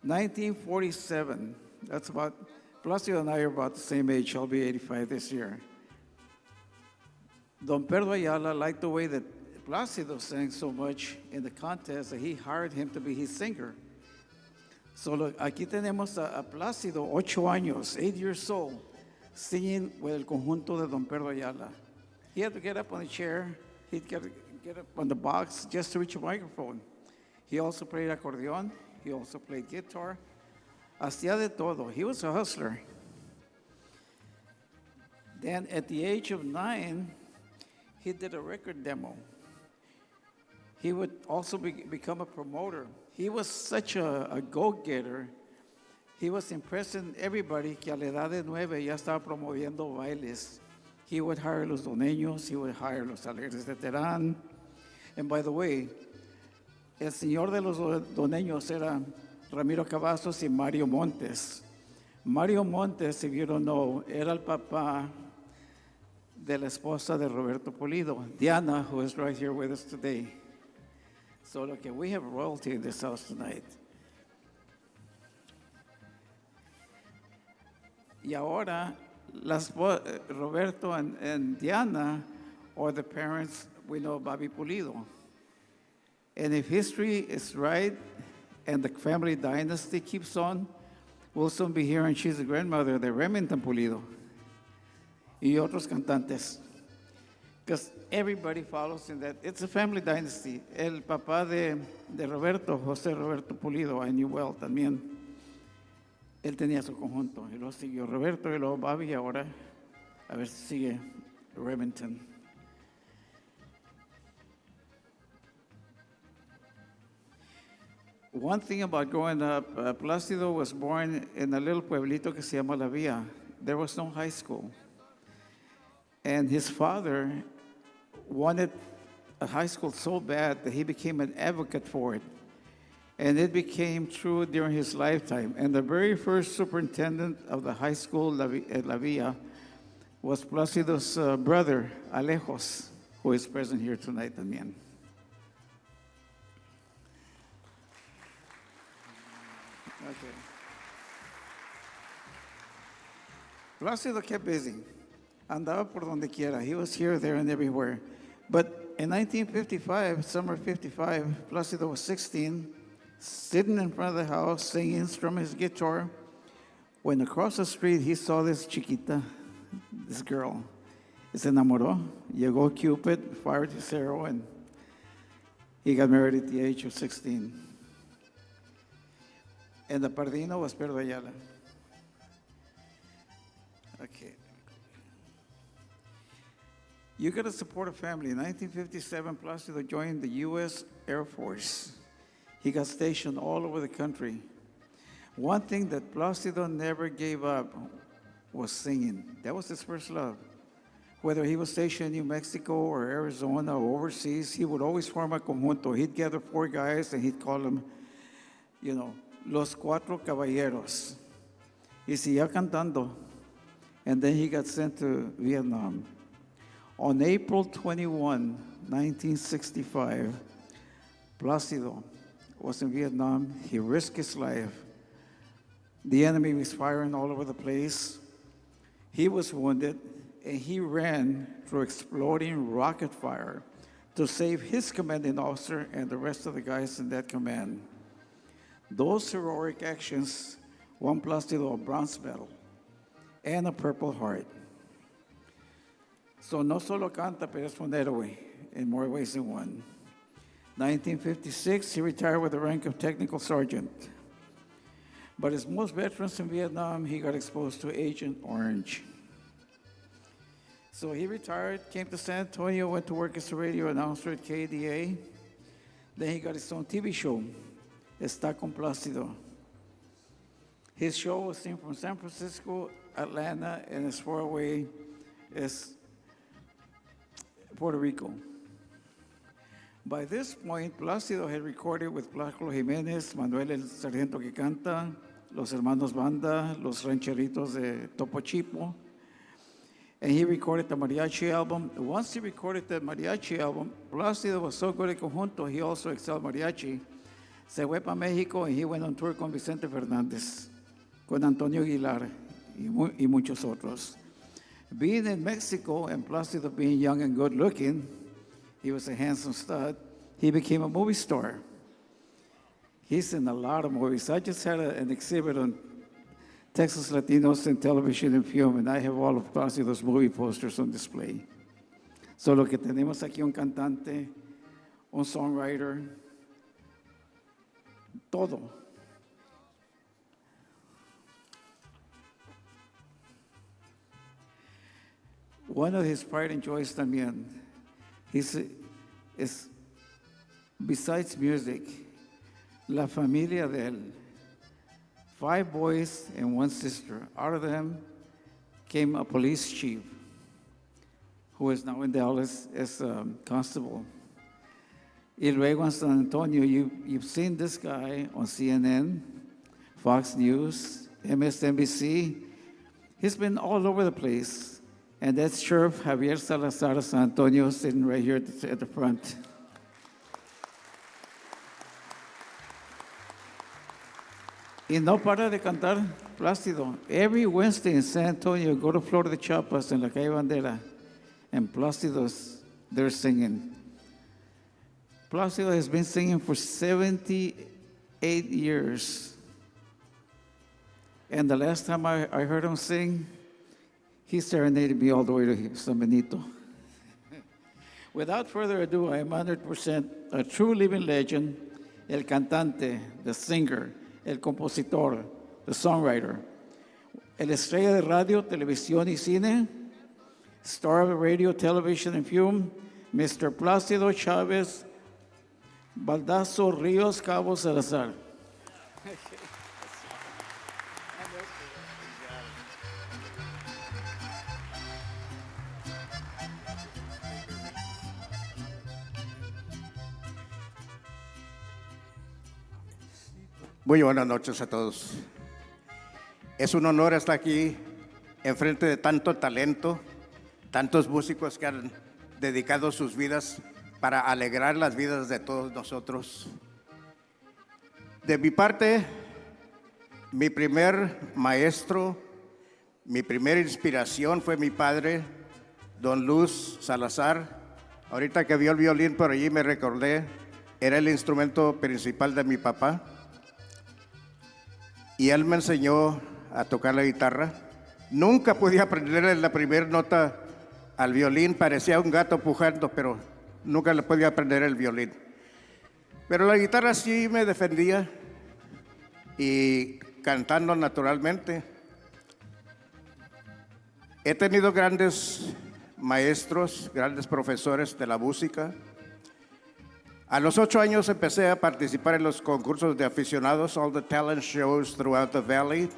1947, that's about, Placido and I are about the same age. I'll be 85 this year. Don Pedro Ayala liked the way that Placido sang so much in the contest that he hired him to be his singer. So look, aquí tenemos a Placido, 8 años, 8 years old, singing with el conjunto de Don Pedro Ayala. He had to get up on the chair, he'd get up on the box just to reach a microphone. He also played accordion, he also played guitar, hacía de todo. He was a hustler. Then at the age of 9, he did a record demo. He would also become a promoter. He was such a go-getter. He was impressing everybody que a la edad de 9 ya estaba promoviendo bailes. He would hire los doneños, he would hire los alegres de Terán. And by the way, el señor de los doneños era Ramiro Cavazos y Mario Montes. Mario Montes, if you don't know, era el papá de la esposa de Roberto Pulido, Diana, who is right here with us today. So look, we have royalty in this house tonight. Y ahora, Roberto and Diana are the parents we know of Bobby Pulido. And if history is right and the family dynasty keeps on, we'll soon be hearing she's the grandmother de Remington Pulido y otros cantantes. Because everybody follows in that. It's a family dynasty. El papá de Roberto, José Roberto Pulido, I knew well también. Él tenía su conjunto. Y luego siguió Roberto y luego Bobby y ahora a ver si sigue Remington. One thing about growing up, Placido was born in a little pueblito que se llama La Villa. There was no high school. And his father wanted a high school so bad that he became an advocate for it. And it became true during his lifetime. And the very first superintendent of the high school at La Villa was Placido's brother, Alejos, who is present here tonight también. Okay. Placido kept busy. Andaba por donde quiera. He was here, there, and everywhere. But in 1955, summer 55, Placido was 16, sitting in front of the house, singing, strumming his guitar, when across the street he saw this chiquita, this girl. Se enamoró. Llegó Cupid, fired his arrow, and he got married at the age of 16. And the padrino was Pedro Ayala. Okay. You got to support a family. In 1957, Placido joined the U.S. Air Force. He got stationed all over the country. One thing that Placido never gave up was singing. That was his first love. Whether he was stationed in New Mexico or Arizona or overseas, he would always form a conjunto. He'd gather 4 guys and he'd call them, Los Cuatro Caballeros. Y seguía cantando. And then he got sent to Vietnam. On April 21, 1965, Placido was in Vietnam. He risked his life. The enemy was firing all over the place. He was wounded, and he ran through exploding rocket fire to save his commanding officer and the rest of the guys in that command. Those heroic actions won Placido a bronze medal and a Purple Heart. So no solo canta, pero es un héroe in more ways than one. 1956, he retired with the rank of technical sergeant. But as most veterans in Vietnam, he got exposed to Agent Orange. So he retired, came to San Antonio, went to work as a radio announcer at KDA. Then he got his own TV show, Está con Placido. His show was seen from San Francisco Atlanta, and as far away as Puerto Rico. By this point, Plácido had recorded with Plácido Jiménez, Manuel el Sargento que canta, Los Hermanos Banda, Los Rancheritos de Topo Chico, and he recorded the mariachi album. Once he recorded the mariachi album, Plácido was so good at Conjunto, he also excelled mariachi. Se fue para México and he went on tour con Vicente Fernández, con Antonio Aguilar, y muchos otros. Being in Mexico and Plácido being young and good looking, he was a handsome stud, he became a movie star. He's in a lot of movies. I just had an exhibit on Texas Latinos in television and film, and I have all of Plácido's movie posters on display. So lo que tenemos aquí un cantante, un songwriter, todo. One of his pride and joys también, is besides music, la familia de él, 5 boys and 1 sister. Out of them came a police chief who is now in Dallas as a constable. Y luego in San Antonio, you've seen this guy on CNN, Fox News, MSNBC. He's been all over the place. And that's Sheriff Javier Salazar of San Antonio sitting right here at the front. Y no para de cantar Plácido. Every Wednesday in San Antonio, go to Florida Chiapas in la calle Bandera, and Plácido's there singing. Plácido has been singing for 78 years. And the last time I heard him sing, he serenaded me all the way to San Benito. Without further ado, I am honored to present a true living legend, el cantante, the singer, el compositor, the songwriter, el estrella de radio, televisión y cine, star of radio, television, and film, Mr. Plácido Chávez Baldazo Ríos Cabo Salazar. Muy buenas noches a todos. Es un honor estar aquí enfrente de tanto talento, tantos músicos que han dedicado sus vidas para alegrar las vidas de todos nosotros. De mi parte, mi primer maestro, mi primera inspiración fue mi padre, don Luz Salazar. Ahorita que vio el violín por allí me recordé, era el instrumento principal de mi papá. Y él me enseñó a tocar la guitarra. Nunca podía aprender la primera nota al violín, parecía un gato pujando, pero nunca le podía aprender el violín. Pero la guitarra sí me defendía y cantando naturalmente. He tenido grandes maestros, grandes profesores de la música. A los 8 años empecé a participar en los concursos de aficionados, all the talent shows throughout the valley,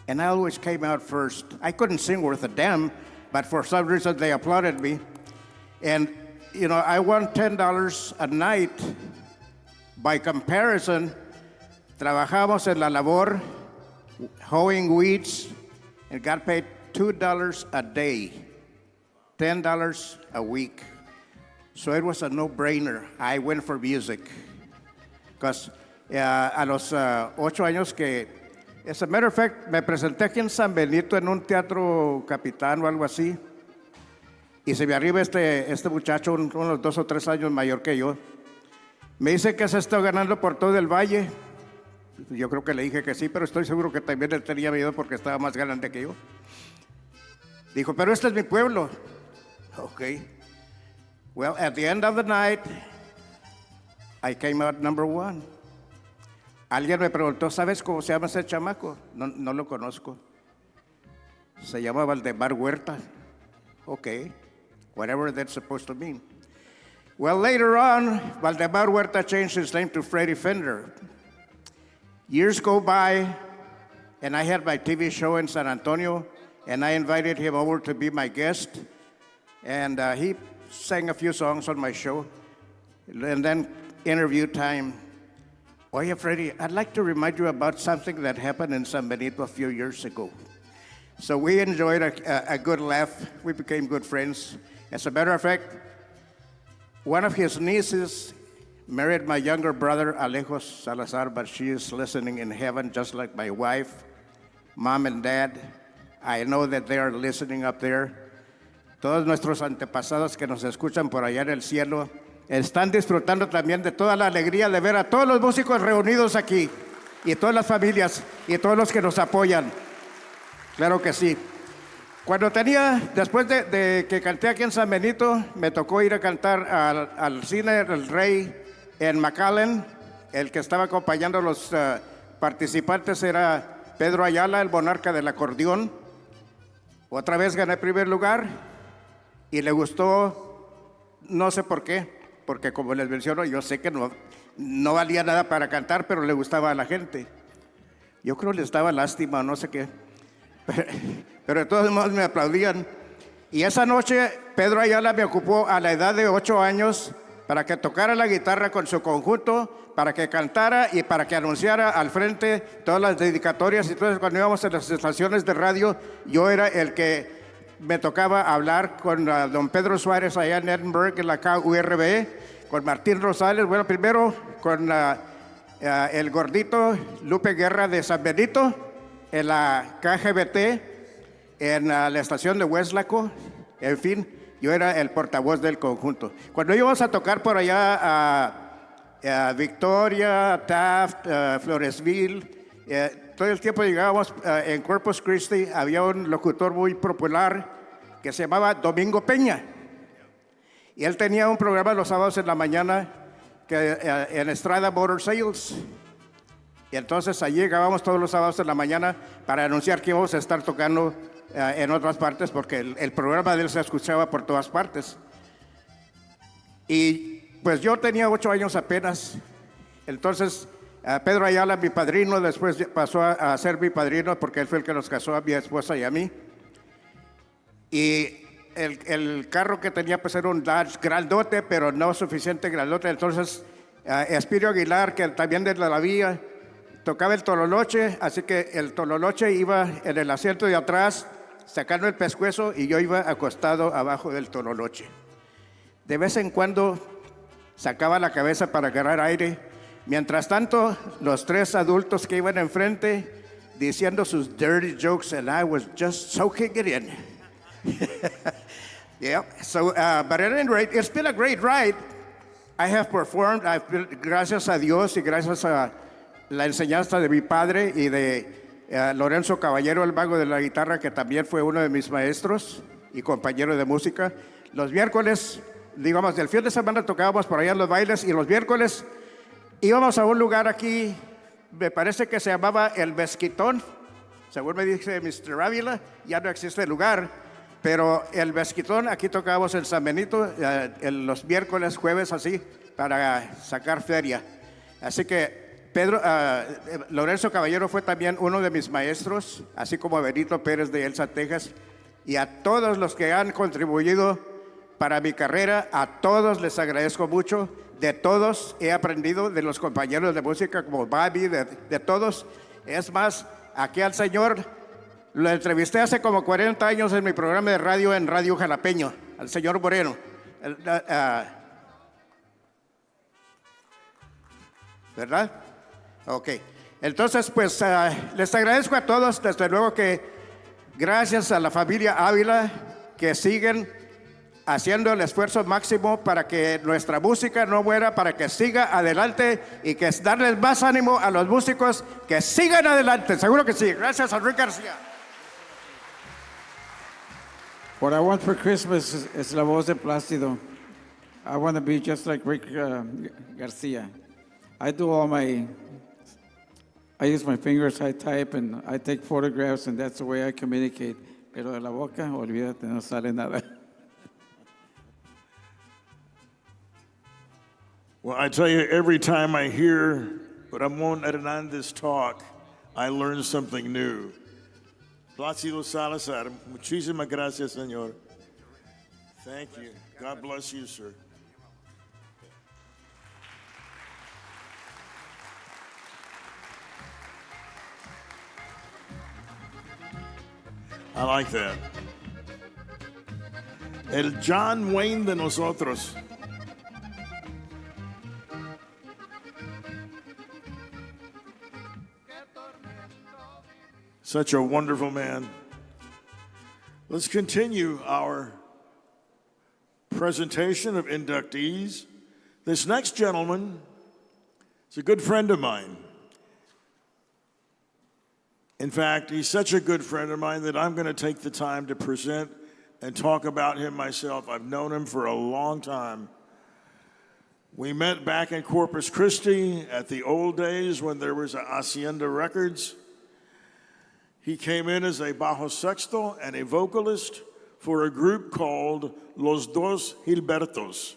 and I always came out first. I couldn't sing worth a damn, but for some reason they applauded me. And, you know, I won $10 a night. By comparison, trabajamos en la labor, hoeing weeds, and got paid $2 a day, $10 a week. So it was a no-brainer. I went for music. Because a los 8 años que, as a matter of fact, me presenté aquí en San Benito en un teatro capitán o algo así. Y se me arriba este muchacho, unos 2 o 3 años mayor que yo. Me dice que se está ganando por todo el valle. Yo creo que le dije que sí, pero estoy seguro que también él tenía miedo porque estaba más grande que yo. Dijo, pero este es mi pueblo. Okay. Well, at the end of the night, I came out number 1. Alguien me preguntó, ¿sabes cómo se llama ese chamaco? No lo conozco. Se llama Valdemar Huerta. Okay, whatever that's supposed to mean. Well, later on, Valdemar Huerta changed his name to Freddie Fender. Years go by, and I had my TV show in San Antonio, and I invited him over to be my guest, and he sang a few songs on my show, and then interview time. Oye, Freddie, I'd like to remind you about something that happened in San Benito a few years ago. So we enjoyed a good laugh. We became good friends. As a matter of fact, one of his nieces married my younger brother, Alejo Salazar, but she is listening in heaven, just like my wife, mom and dad. I know that they are listening up there. Todos nuestros antepasados que nos escuchan por allá en el cielo están disfrutando también de toda la alegría de ver a todos los músicos reunidos aquí, y todas las familias, y todos los que nos apoyan. Claro que sí. Cuando después de que canté aquí en San Benito, me tocó ir a cantar al Cine El Rey en McAllen. El que estaba acompañando a los participantes era Pedro Ayala, el monarca del acordeón. Otra vez gané primer lugar y le gustó, no sé por qué, porque como les menciono, yo sé que no valía nada para cantar, pero le gustaba a la gente. Yo creo que les daba lástima, no sé qué. Pero de todos modos me aplaudían. Y esa noche Pedro Ayala me ocupó a la edad de 8 años para que tocara la guitarra con su conjunto, para que cantara y para que anunciara al frente todas las dedicatorias. Entonces cuando íbamos a las estaciones de radio, yo era el que me tocaba hablar con don Pedro Suárez allá en Edinburgh, en la KURB, con Martín Rosales, bueno, primero con el gordito Lupe Guerra de San Benito, en la KGBT, en la estación de Hueslaco, en fin, yo era el portavoz del conjunto. Cuando íbamos a tocar por allá a Victoria, Taft, Floresville, todo el tiempo llegábamos en Corpus Christi, había un locutor muy popular que se llamaba Domingo Peña. Y él tenía un programa los sábados en la mañana en Estrada Motor Sales. Y entonces allí llegábamos todos los sábados en la mañana para anunciar que íbamos a estar tocando en otras partes, porque el programa de él se escuchaba por todas partes. Y pues yo tenía 8 años apenas. Entonces Pedro Ayala, mi padrino, después pasó a ser mi padrino porque él fue el que nos casó a mi esposa y a mí. Y el carro que tenía pues era un Dodge grandote, pero no suficiente grandote. Entonces Espirio Aguilar, que también de la vía, tocaba el tololoche, así que el tololoche iba en el asiento de atrás sacando el pescuezo y yo iba acostado abajo del tololoche. De vez en cuando sacaba la cabeza para agarrar aire. Mientras tanto, los 3 adultos que iban enfrente diciendo sus dirty jokes, and I was just soaking it in. Yeah, so, but at any rate, it's been a great ride. I have performed, gracias a Dios y gracias a la enseñanza de mi padre y de Lorenzo Caballero, el mago de la guitarra, que también fue uno de mis maestros y compañero de música. Los miércoles, digamos, del fin de semana tocábamos por allá en los bailes, y los miércoles íbamos a un lugar aquí, me parece que se llamaba El Mezquitón, según me dice Mr. Ávila, ya no existe el lugar, pero El Mezquitón, aquí tocábamos en San Benito, en los miércoles, jueves, así, para sacar feria. Así que Lorenzo Caballero fue también uno de mis maestros, así como Benito Pérez de Elsa, Texas, y a todos los que han contribuido para mi carrera, a todos les agradezco mucho. De todos he aprendido, de los compañeros de música como Babi, de todos. Es más, aquí al señor lo entrevisté hace como 40 años en mi programa de radio en Radio Jalapeño, al señor Moreno. ¿Verdad? Ok. Entonces, pues les agradezco a todos, desde luego que gracias a la familia Ávila, que siguen haciendo el esfuerzo máximo para que nuestra música no muera, para que siga adelante, y que es darles más ánimo a los músicos que sigan adelante. Seguro que sí. Gracias a Rick Garcia. What I want for Christmas is la voz de Plácido. I want to be just like Rick Garcia. I use my fingers, I type, and I take photographs, and that's the way I communicate. Pero de la boca, olvídate, no sale nada. Well, I tell you, every time I hear Ramon Hernandez talk, I learn something new. Plácido Salazar. Muchísimas gracias, señor. Thank you. God bless you, sir. I like that. El John Wayne de nosotros. Such a wonderful man. Let's continue our presentation of inductees. This next gentleman is a good friend of mine. In fact, he's such a good friend of mine that I'm going to take the time to present and talk about him myself. I've known him for a long time. We met back in Corpus Christi at the old days when there was a Hacienda Records. He came in as a bajo sexto and a vocalist for a group called Los Dos Gilbertos.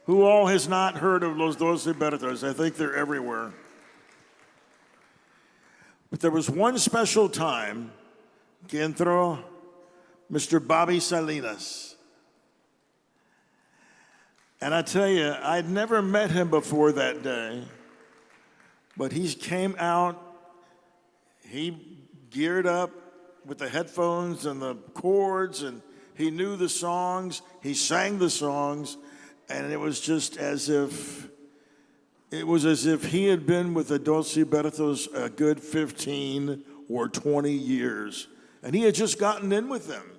Who all has not heard of Los Dos Gilbertos? I think they're everywhere. But there was one special time que entró Mr. Bobby Salinas. And I tell you, I'd never met him before that day, but he came out, he geared up with the headphones and the chords, and he knew the songs, he sang the songs, and it was just as if he had been with the Dos Gilbertos a good 15 or 20 years. And he had just gotten in with them.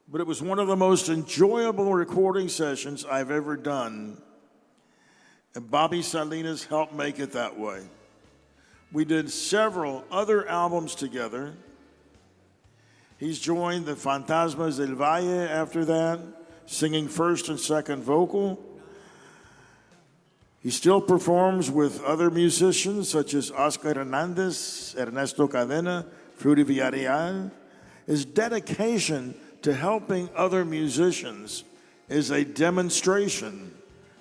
But it was one of the most enjoyable recording sessions I've ever done. And Bobby Salinas helped make it that way. We did several other albums together. He's joined the Fantasmas del Valle after that, singing first and second vocal. He still performs with other musicians such as Oscar Hernandez, Ernesto Cadena, Fruity Villarreal. His dedication to helping other musicians is a demonstration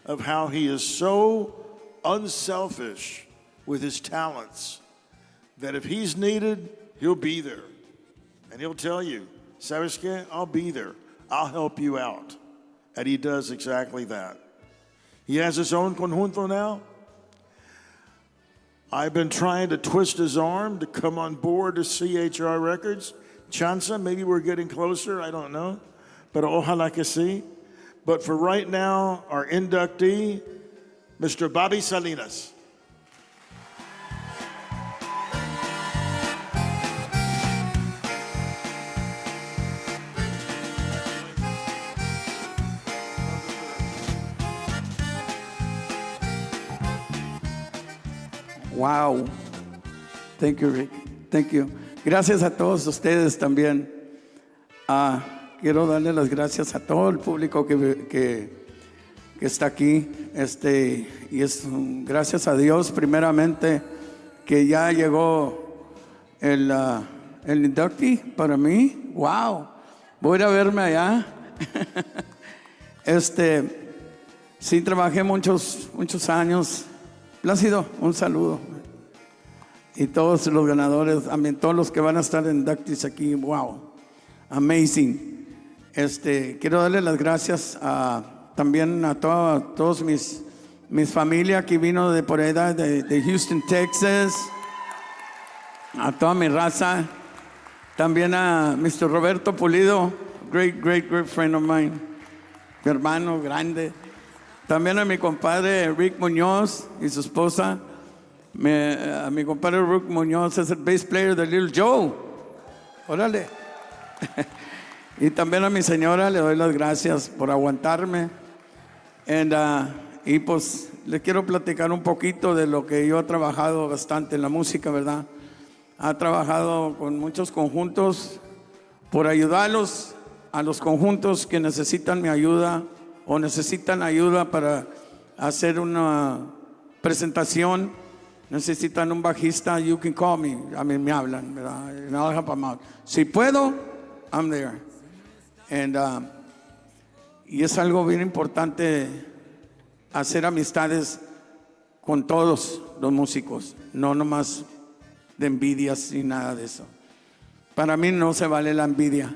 of how he is so unselfish with his talents that if he's needed, he'll be there. And he'll tell you, ¿sabes qué? I'll be there. I'll help you out. And he does exactly that. He has his own conjunto now. I've been trying to twist his arm to come on board to CHR Records. Chanza, maybe we're getting closer, I don't know. Pero ojalá que sí. But for right now, our inductee, Mr. Bobby Salinas. Wow. Thank you, Rick. Thank you. Gracias a todos ustedes también. Quiero darle las gracias a todo el público que está aquí. Y es gracias a Dios, primeramente, que ya llegó el inductee para mí. Wow. Voy a ir a verme allá. Sí, trabajé muchos años. Plácido, un saludo. Y todos los ganadores, también todos los que van a estar en inductees aquí, wow, amazing. Quiero darle las gracias también a todos mis familia que vino de por ahí, de Houston, Texas, a toda mi raza, también a Mr. Roberto Pulido, great friend of mine, mi hermano grande. También a mi compadre Rick Muñoz y su esposa. A mi compadre Rick Muñoz es el bass player de Little Joe. Órale. Y también a mi señora le doy las gracias por aguantarme. Y pues le quiero platicar un poquito de lo que yo he trabajado bastante en la música, ¿verdad? Ha trabajado con muchos conjuntos por ayudarlos a los conjuntos que necesitan mi ayuda o necesitan ayuda para hacer una presentación, necesitan un bajista, you can call me. A mí me hablan, ¿verdad? And I'll help them out. Si puedo, I'm there. Y es algo bien importante hacer amistades con todos los músicos, no nomás de envidias y nada de eso. Para mí no se vale la envidia.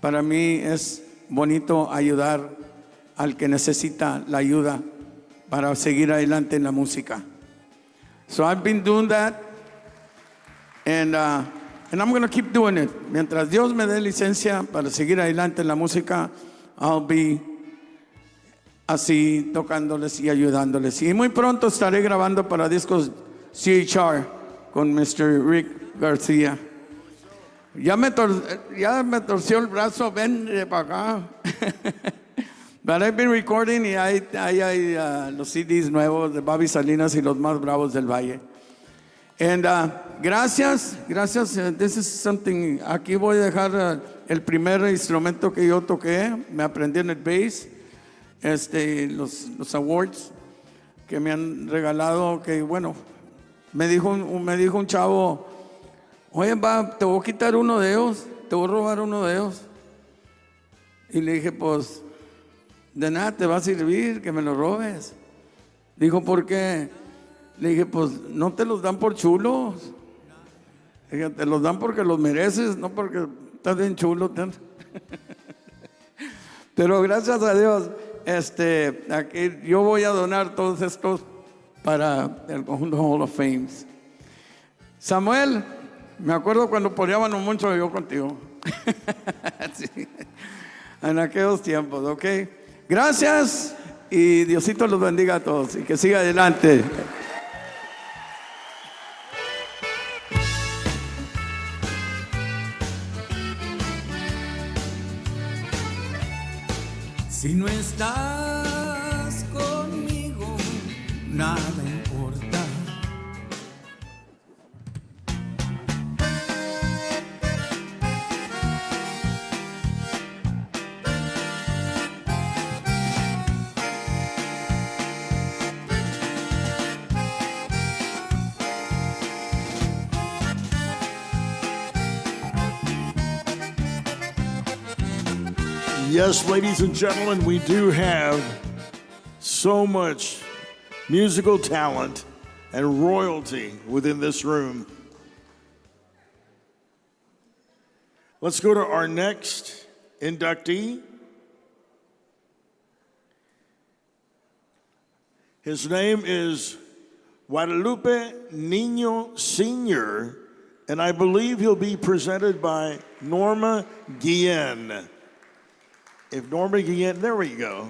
Para mí es bonito ayudar al que necesita la ayuda para seguir adelante en la música. So I've been doing that, and I'm going to keep doing it. Mientras Dios me dé licencia para seguir adelante en la música, I'll be así tocándoles y ayudándoles. Y muy pronto estaré grabando para discos CHR con Mr. Rick Garcia. Ya me torció el brazo, ven para acá. But I've been recording y hay los CDs nuevos de Bobby Salinas y los más bravos del Valle. And gracias. This is something, aquí voy a dejar el primer instrumento que yo toqué. Me aprendí en el bass. Los awards que me han regalado, que bueno, me dijo un chavo, oye, te voy a quitar uno de ellos, te voy a robar uno de ellos. Y le dije, pues, de nada te va a servir que me lo robes. Dijo, ¿por qué? Le dije, pues, no te los dan por chulos. Le dije, te los dan porque los mereces, no porque estás bien chulo. Pero gracias a Dios, aquí yo voy a donar todos estos para el Conjunto Hall of Fame. Samuel, me acuerdo cuando poníamos mucho yo contigo. Sí. En aquellos tiempos, ¿ok? Gracias y Diosito los bendiga a todos y que siga adelante. Si no estás conmigo, nada importa. Yes, ladies and gentlemen, we do have so much musical talent and royalty within this room. Let's go to our next inductee. His name is Guadalupe Niño Sr., and I believe he'll be presented by Norma Guillen. If Norma Guillen, there we go.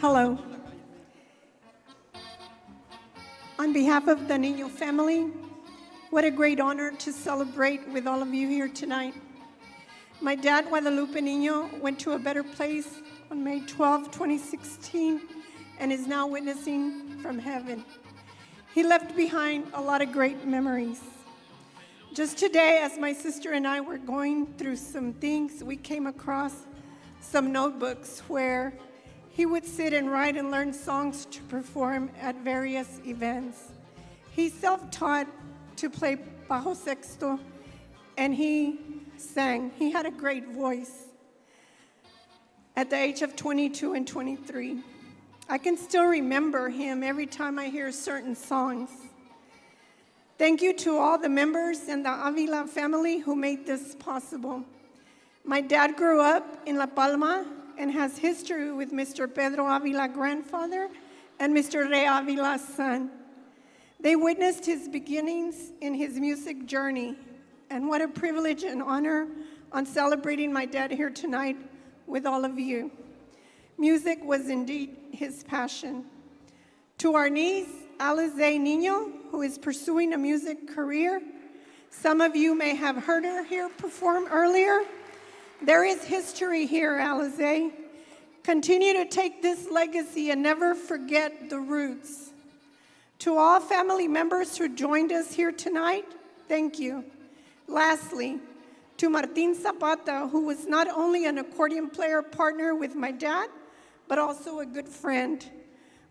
Hello. On behalf of the Niño family, what a great honor to celebrate with all of you here tonight. My dad, Guadalupe Niño, went to a better place on May 12, 2016, and is now witnessing from heaven. He left behind a lot of great memories. Just today, as my sister and I were going through some things, we came across some notebooks where he would sit and write and learn songs to perform at various events. He's self-taught to play bajo sexto, and he sang. He had a great voice at the age of 22 and 23. I can still remember him every time I hear certain songs. Thank you to all the members and the Avila family who made this possible. My dad grew up in La Palma and has history with Mr. Pedro Avila, grandfather, and Mr. Rey Avila's son. They witnessed his beginnings in his music journey, and what a privilege and honor on celebrating my dad here tonight with all of you. Music was indeed his passion. To our niece, Alize Nino, who is pursuing a music career, some of you may have heard her here perform earlier. There is history here, Alize. Continue to take this legacy and never forget the roots. To all family members who joined us here tonight, thank you. Lastly, to Martin Zapata, who was not only an accordion player partner with my dad, but also a good friend.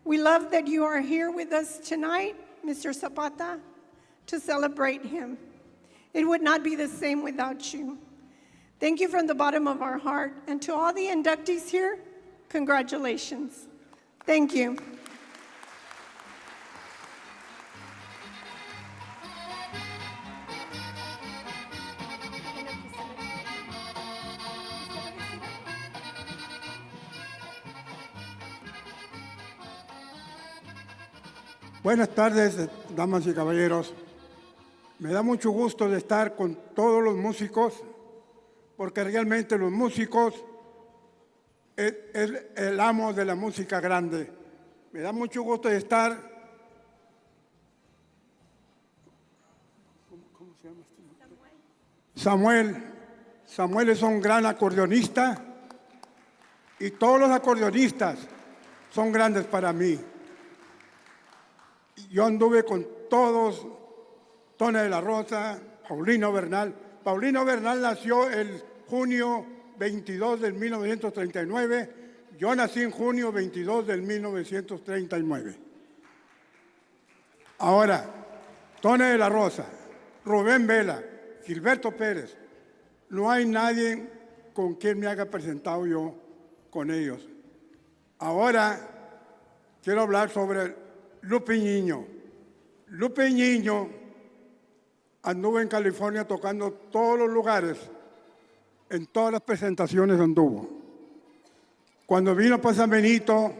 We love that you are here with us tonight, Mr. Zapata, to celebrate him. It would not be the same without you. Thank you from the bottom of our heart. And to all the inductees here, congratulations. Thank you. Buenas tardes, damas y caballeros. Me da mucho gusto de estar con todos los músicos, porque realmente los músicos es el amo de la música grande. Me da mucho gusto de estar. ¿Cómo se llama este? Samuel. Samuel es un gran acordeonista y todos los acordeonistas son grandes para mí. Yo anduve con todos, Tona de la Rosa, Paulino Bernal. Paulino Bernal nació el junio 22 del 1939. Yo nací en junio 22 del 1939. Ahora, Tona de la Rosa, Rubén Vela, Gilberto Pérez. No hay nadie con quien me haya presentado yo con ellos. Ahora, quiero hablar sobre Lupe Niño. Lupe Niño anduvo en California tocando todos los lugares, en todas las presentaciones anduvo. Cuando vino para San Benito,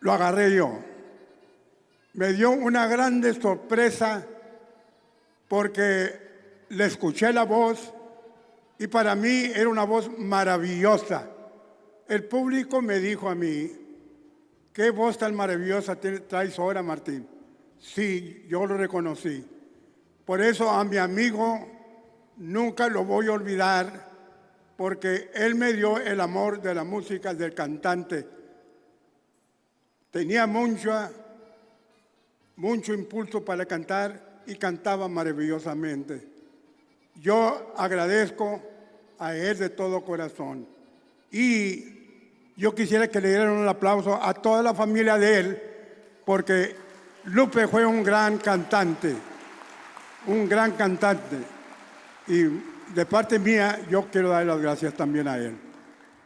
lo agarré yo. Me dio una grande sorpresa porque le escuché la voz y para mí era una voz maravillosa. El público me dijo a mí, ¿qué voz tan maravillosa traes ahora, Martín? Sí, yo lo reconocí. Por eso a mi amigo nunca lo voy a olvidar, porque él me dio el amor de la música del cantante. Tenía mucho impulso para cantar y cantaba maravillosamente. Yo agradezco a él de todo corazón. Y yo quisiera que le dieran un aplauso a toda la familia de él, porque Lupe fue un gran cantante, Y de parte mía, yo quiero dar las gracias también a él.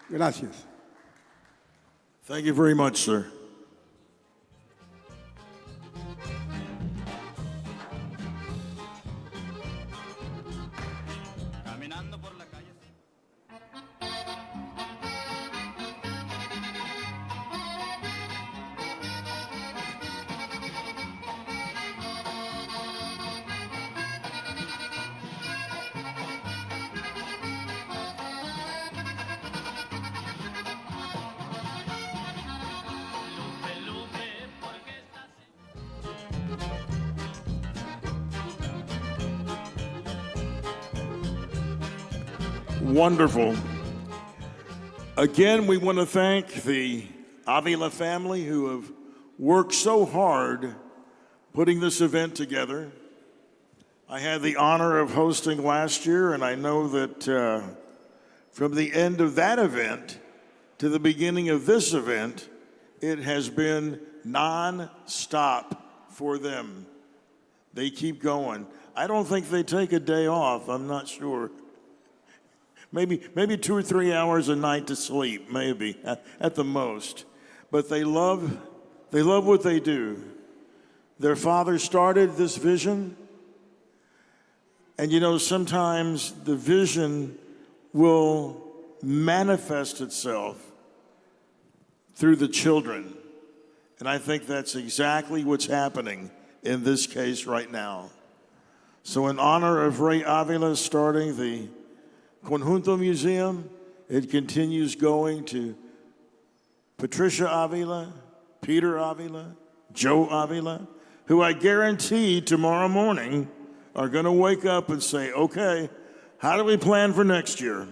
Gracias. Thank you very much, sir. Wonderful. Again, we want to thank the Avila family who have worked so hard putting this event together. I had the honor of hosting last year, and I know that from the end of that event to the beginning of this event, it has been non-stop for them. They keep going. I don't think they take a day off, I'm not sure. Maybe 2 or 3 hours a night to sleep, maybe, at the most. But they love what they do. Their father started this vision. And you know, sometimes the vision will manifest itself through the children. And I think that's exactly what's happening in this case right now. So in honor of Ray Avila starting the Conjunto Museum, it continues going to Patricia Avila, Peter Avila, Joe Avila, who I guarantee tomorrow morning are going to wake up and say, okay, how do we plan for next year?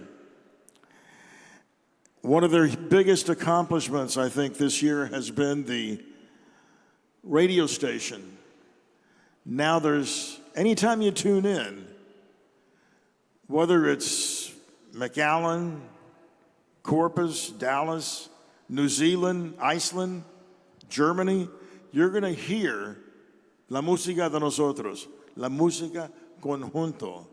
One of their biggest accomplishments, I think, this year has been the radio station. Now anytime you tune in, whether it's McAllen, Corpus, Dallas, New Zealand, Iceland, Germany, you're going to hear la música de nosotros, la música conjunto.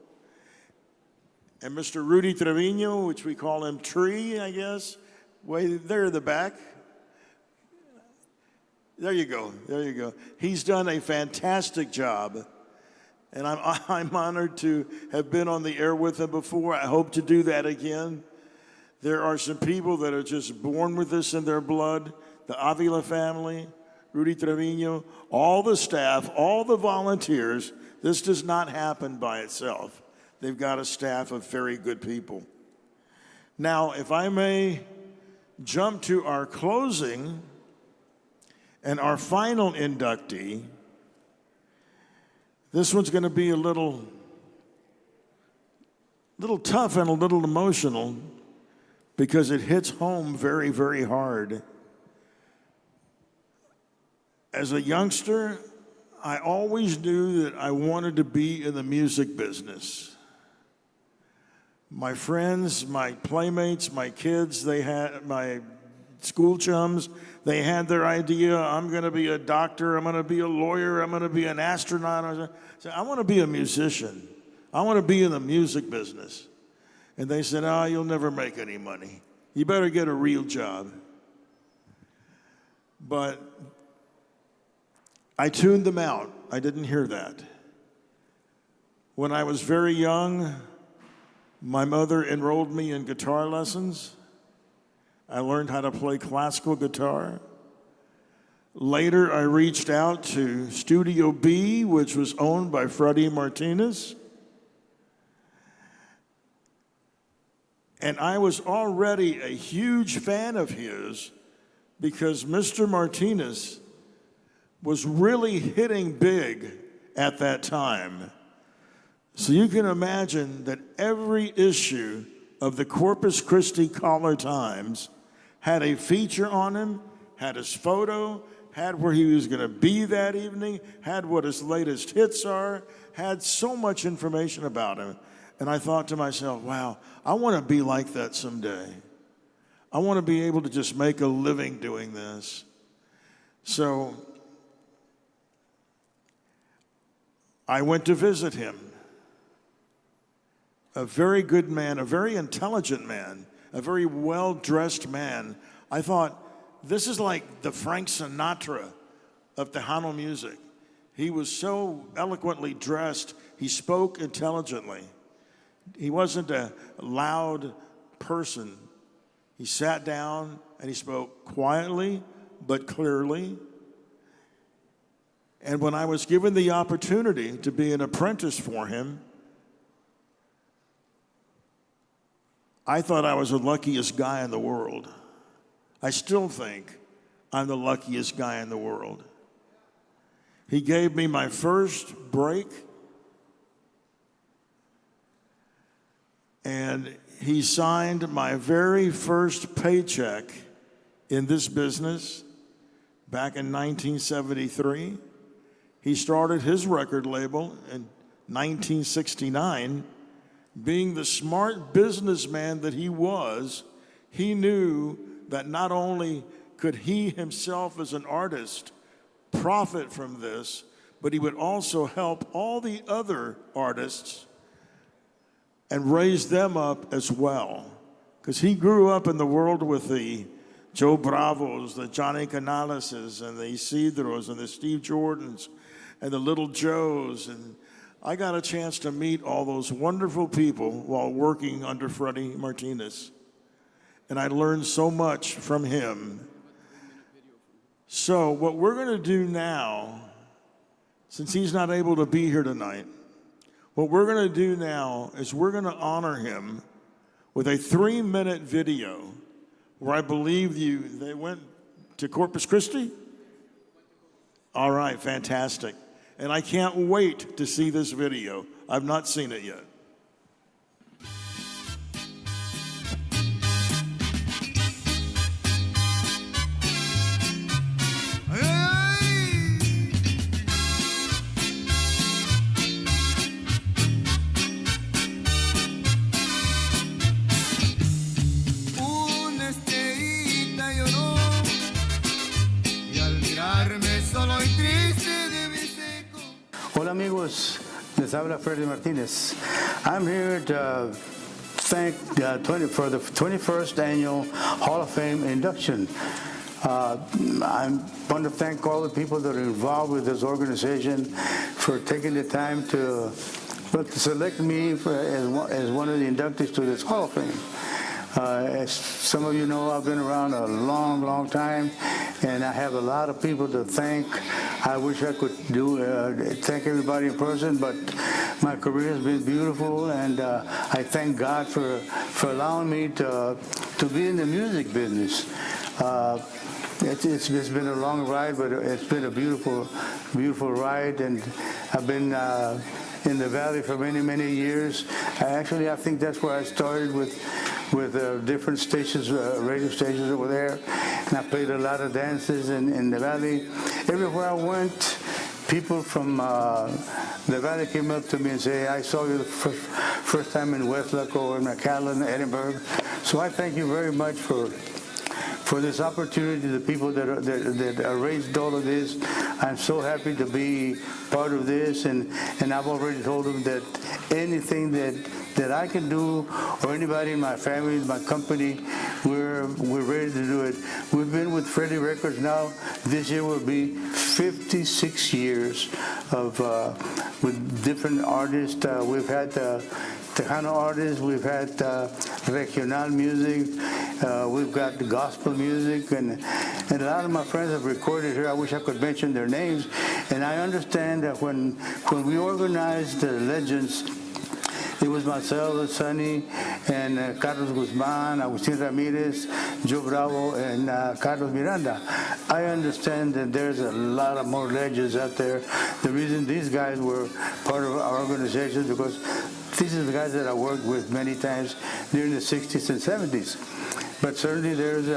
And Mr. Rudy Trevino, which we call him Tree, I guess, way there in the back. There you go, there you go. He's done a fantastic job. And I'm honored to have been on the air with him before. I hope to do that again. There are some people that are just born with this in their blood. The Avila family, Rudy Trevino, all the staff, all the volunteers. This does not happen by itself. They've got a staff of very good people. Now, if I may jump to our closing and our final inductee, this one's going to be a little tough and a little emotional because it hits home very, very hard. As a youngster, I always knew that I wanted to be in the music business. My friends, my playmates, my kids, they had my school chums, they had their idea, I'm going to be a doctor, I'm going to be a lawyer, I'm going to be an astronaut. I said, I want to be a musician. I want to be in the music business. And they said, oh, you'll never make any money. You better get a real job. But I tuned them out. I didn't hear that. When I was very young, my mother enrolled me in guitar lessons. I learned how to play classical guitar. Later, I reached out to Studio B, which was owned by Freddie Martinez. And I was already a huge fan of his because Mr. Martinez was really hitting big at that time. So you can imagine that every issue of the Corpus Christi Caller-Times had a feature on him, had his photo, had where he was going to be that evening, had what his latest hits are, had so much information about him. And I thought to myself, wow, I want to be like that someday. I want to be able to just make a living doing this. So I went to visit him. A very good man, a very intelligent man, a very well-dressed man. I thought, this is like the Frank Sinatra of Tejano music. He was so eloquently dressed, he spoke intelligently. He wasn't a loud person. He sat down and he spoke quietly but clearly. And when I was given the opportunity to be an apprentice for him, I thought I was the luckiest guy in the world. I still think I'm the luckiest guy in the world. He gave me my first break, and he signed my very first paycheck in this business back in 1973. He started his record label in 1969. Being the smart businessman that he was, he knew that not only could he himself as an artist profit from this, but he would also help all the other artists and raise them up as well. Because he grew up in the world with the Joe Bravos, the Johnny Canaleses, and the Isidros, and the Steve Jordans, and the Little Joes, and I got a chance to meet all those wonderful people while working under Freddie Martinez. And I learned so much from him. So what we're going to do now, since he's not able to be here tonight, what we're going to do now is we're going to honor him with a 3-minute video where I believe they went to Corpus Christi? All right, fantastic. And I can't wait to see this video. I've not seen it yet. amigos, les habla Freddie Martinez. I'm here to thank for the 21st Annual Hall of Fame induction. I want to thank all the people that are involved with this organization for taking the time to select me as one of the inductees to this Hall of Fame. As some of you know, I've been around a long, long time, and I have a lot of people to thank. I wish I could thank everybody in person, but my career has been beautiful, and I thank God for allowing me to be in the music business. It's been a long ride, but it's been a beautiful, beautiful ride, and I've been in the Valley for many, many years. I think that's where I started with different stations, radio stations over there, and I played a lot of dances in the Valley. Everywhere I went, people from the Valley came up to me and say, I saw you the first time in Westlock or in McAllen, Edinburgh. So I thank you very much for this opportunity, the people that arranged all of this. I'm so happy to be part of this, and I've already told them that anything that I can do, or anybody in my family, my company, we're ready to do it. We've been with Freddie Records now. This year will be 56 years with different artists. We've had Tejano artists, we've had regional music, we've got the gospel music, and a lot of my friends have recorded here. I wish I could mention their names. And I understand that when we organized the Legends, it was myself, Sonny, and Carlos Guzman, Agustin Ramirez, Joe Bravo, and Carlos Miranda. I understand that there's a lot of more legends out there. The reason these guys were part of our organization is because these are the guys that I worked with many times during the 60s and 70s. But certainly there's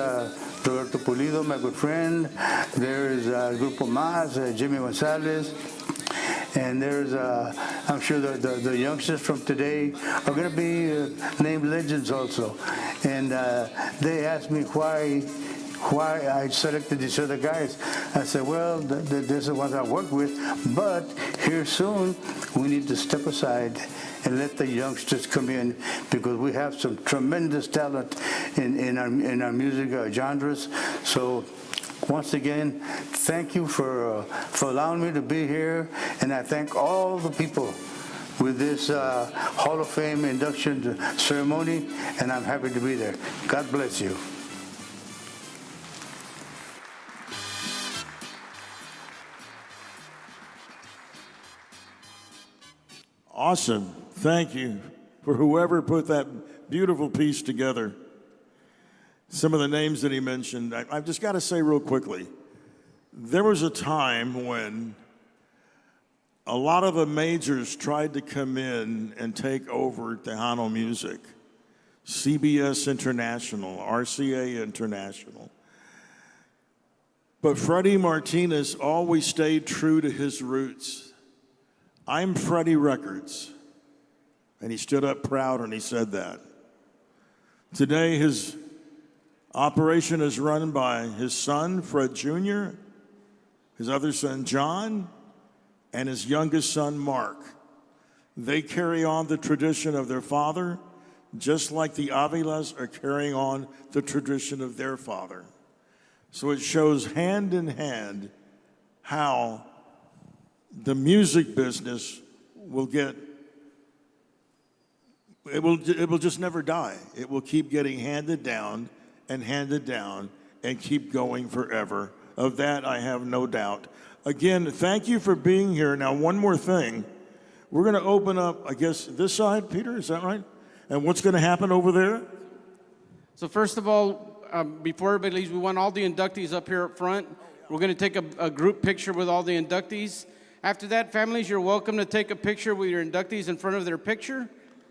Roberto Pulido, my good friend. There's Grupo Mas, Jimmy Gonzalez. And there's, I'm sure the youngsters from today are going to be named legends also. And they asked me why I selected these other guys. I said, well, these are the ones I work with, but here soon we need to step aside and let the youngsters come in, because we have some tremendous talent in our music genres. So once again, thank you for allowing me to be here, and I thank all the people with this Hall of Fame induction ceremony, and I'm happy to be there. God bless you. Awesome. Thank you for whoever put that beautiful piece together. Some of the names that he mentioned, I've just got to say real quickly, there was a time when a lot of the majors tried to come in and take over Tejano music. CBS International, RCA International. But Freddie Martinez always stayed true to his roots. I'm Freddie Records. And he stood up proud and he said that. Today, his operation is run by his son, Fred Jr., his other son, John, and his youngest son, Mark. They carry on the tradition of their father, just like the Avilas are carrying on the tradition of their father. So it shows hand in hand how the music business will it will just never die. It will keep getting handed down and keep going forever. Of that, I have no doubt. Again, thank you for being here. Now, one more thing. We're going to open up, I guess, this side, Peter, is that right? And what's going to happen over there? So first of all, before everybody leaves, we want all the inductees up here up front. We're going to take a group picture with all the inductees. After that, families, you're welcome to take a picture with your inductees in front of their picture.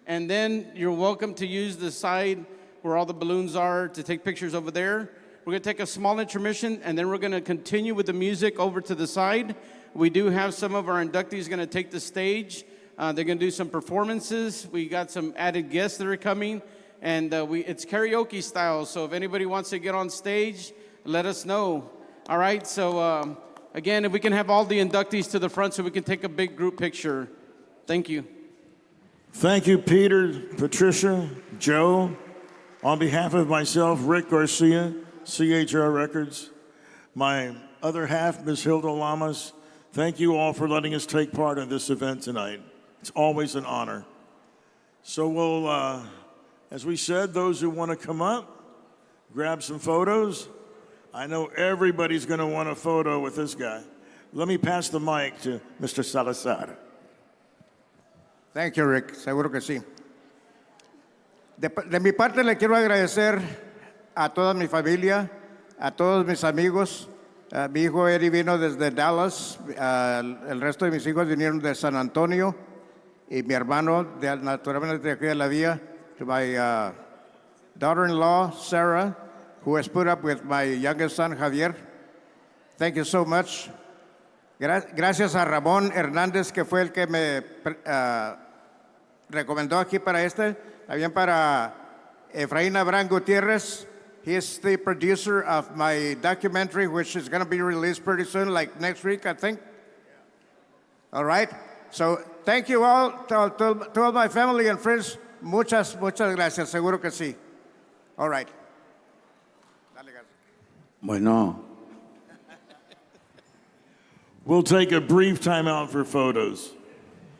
And then you're welcome to use the side where all the balloons are to take pictures over there. We're going to take a small intermission, and then we're going to continue with the music over to the side. We do have some of our inductees going to take the stage. They're going to do some performances. We got some added guests that are coming, and it's karaoke style. So if anybody wants to get on stage, let us know. All right, so Again, if we can have all the inductees to the front so we can take a big group picture. Thank you. Thank you, Peter, Patricia, Joe. On behalf of myself, Rick Garcia, CHR Records, my other half, Ms. Hilda Lamas, thank you all for letting us take part in this event tonight. It's always an honor. So we'll, as we said, those who want to come up, grab some photos. I know everybody's going to want a photo with this guy. Let me pass the mic to Mr. Salazar. Thank you, Rick. Seguro que sí. De mi parte le quiero agradecer a toda mi familia, a todos mis amigos. Mi hijo Eddie vino desde Dallas, el resto de mis hijos vinieron de San Antonio y mi hermano, naturalmente de aquí de la vía, my daughter-in-law, Sarah, who has put up with my youngest son, Javier. Thank you so much. Gracias a Ramón Hernández, que fue el que me recomendó aquí para este. También para Efraín Abraham Gutierrez. He is the producer of my documentary, which is going to be released pretty soon, like next week, I think. All right. So thank you all, to all my family and friends. Muchas gracias. Seguro que sí. All right. Bueno. We'll take a brief time out for photos.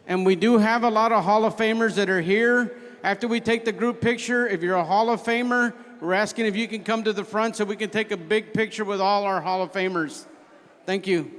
And we do have a lot of Hall of Famers that are here. After we take the group picture, if you're a Hall of Famer, we're asking if you can come to the front so we can take a big picture with all our Hall of Famers. Thank you.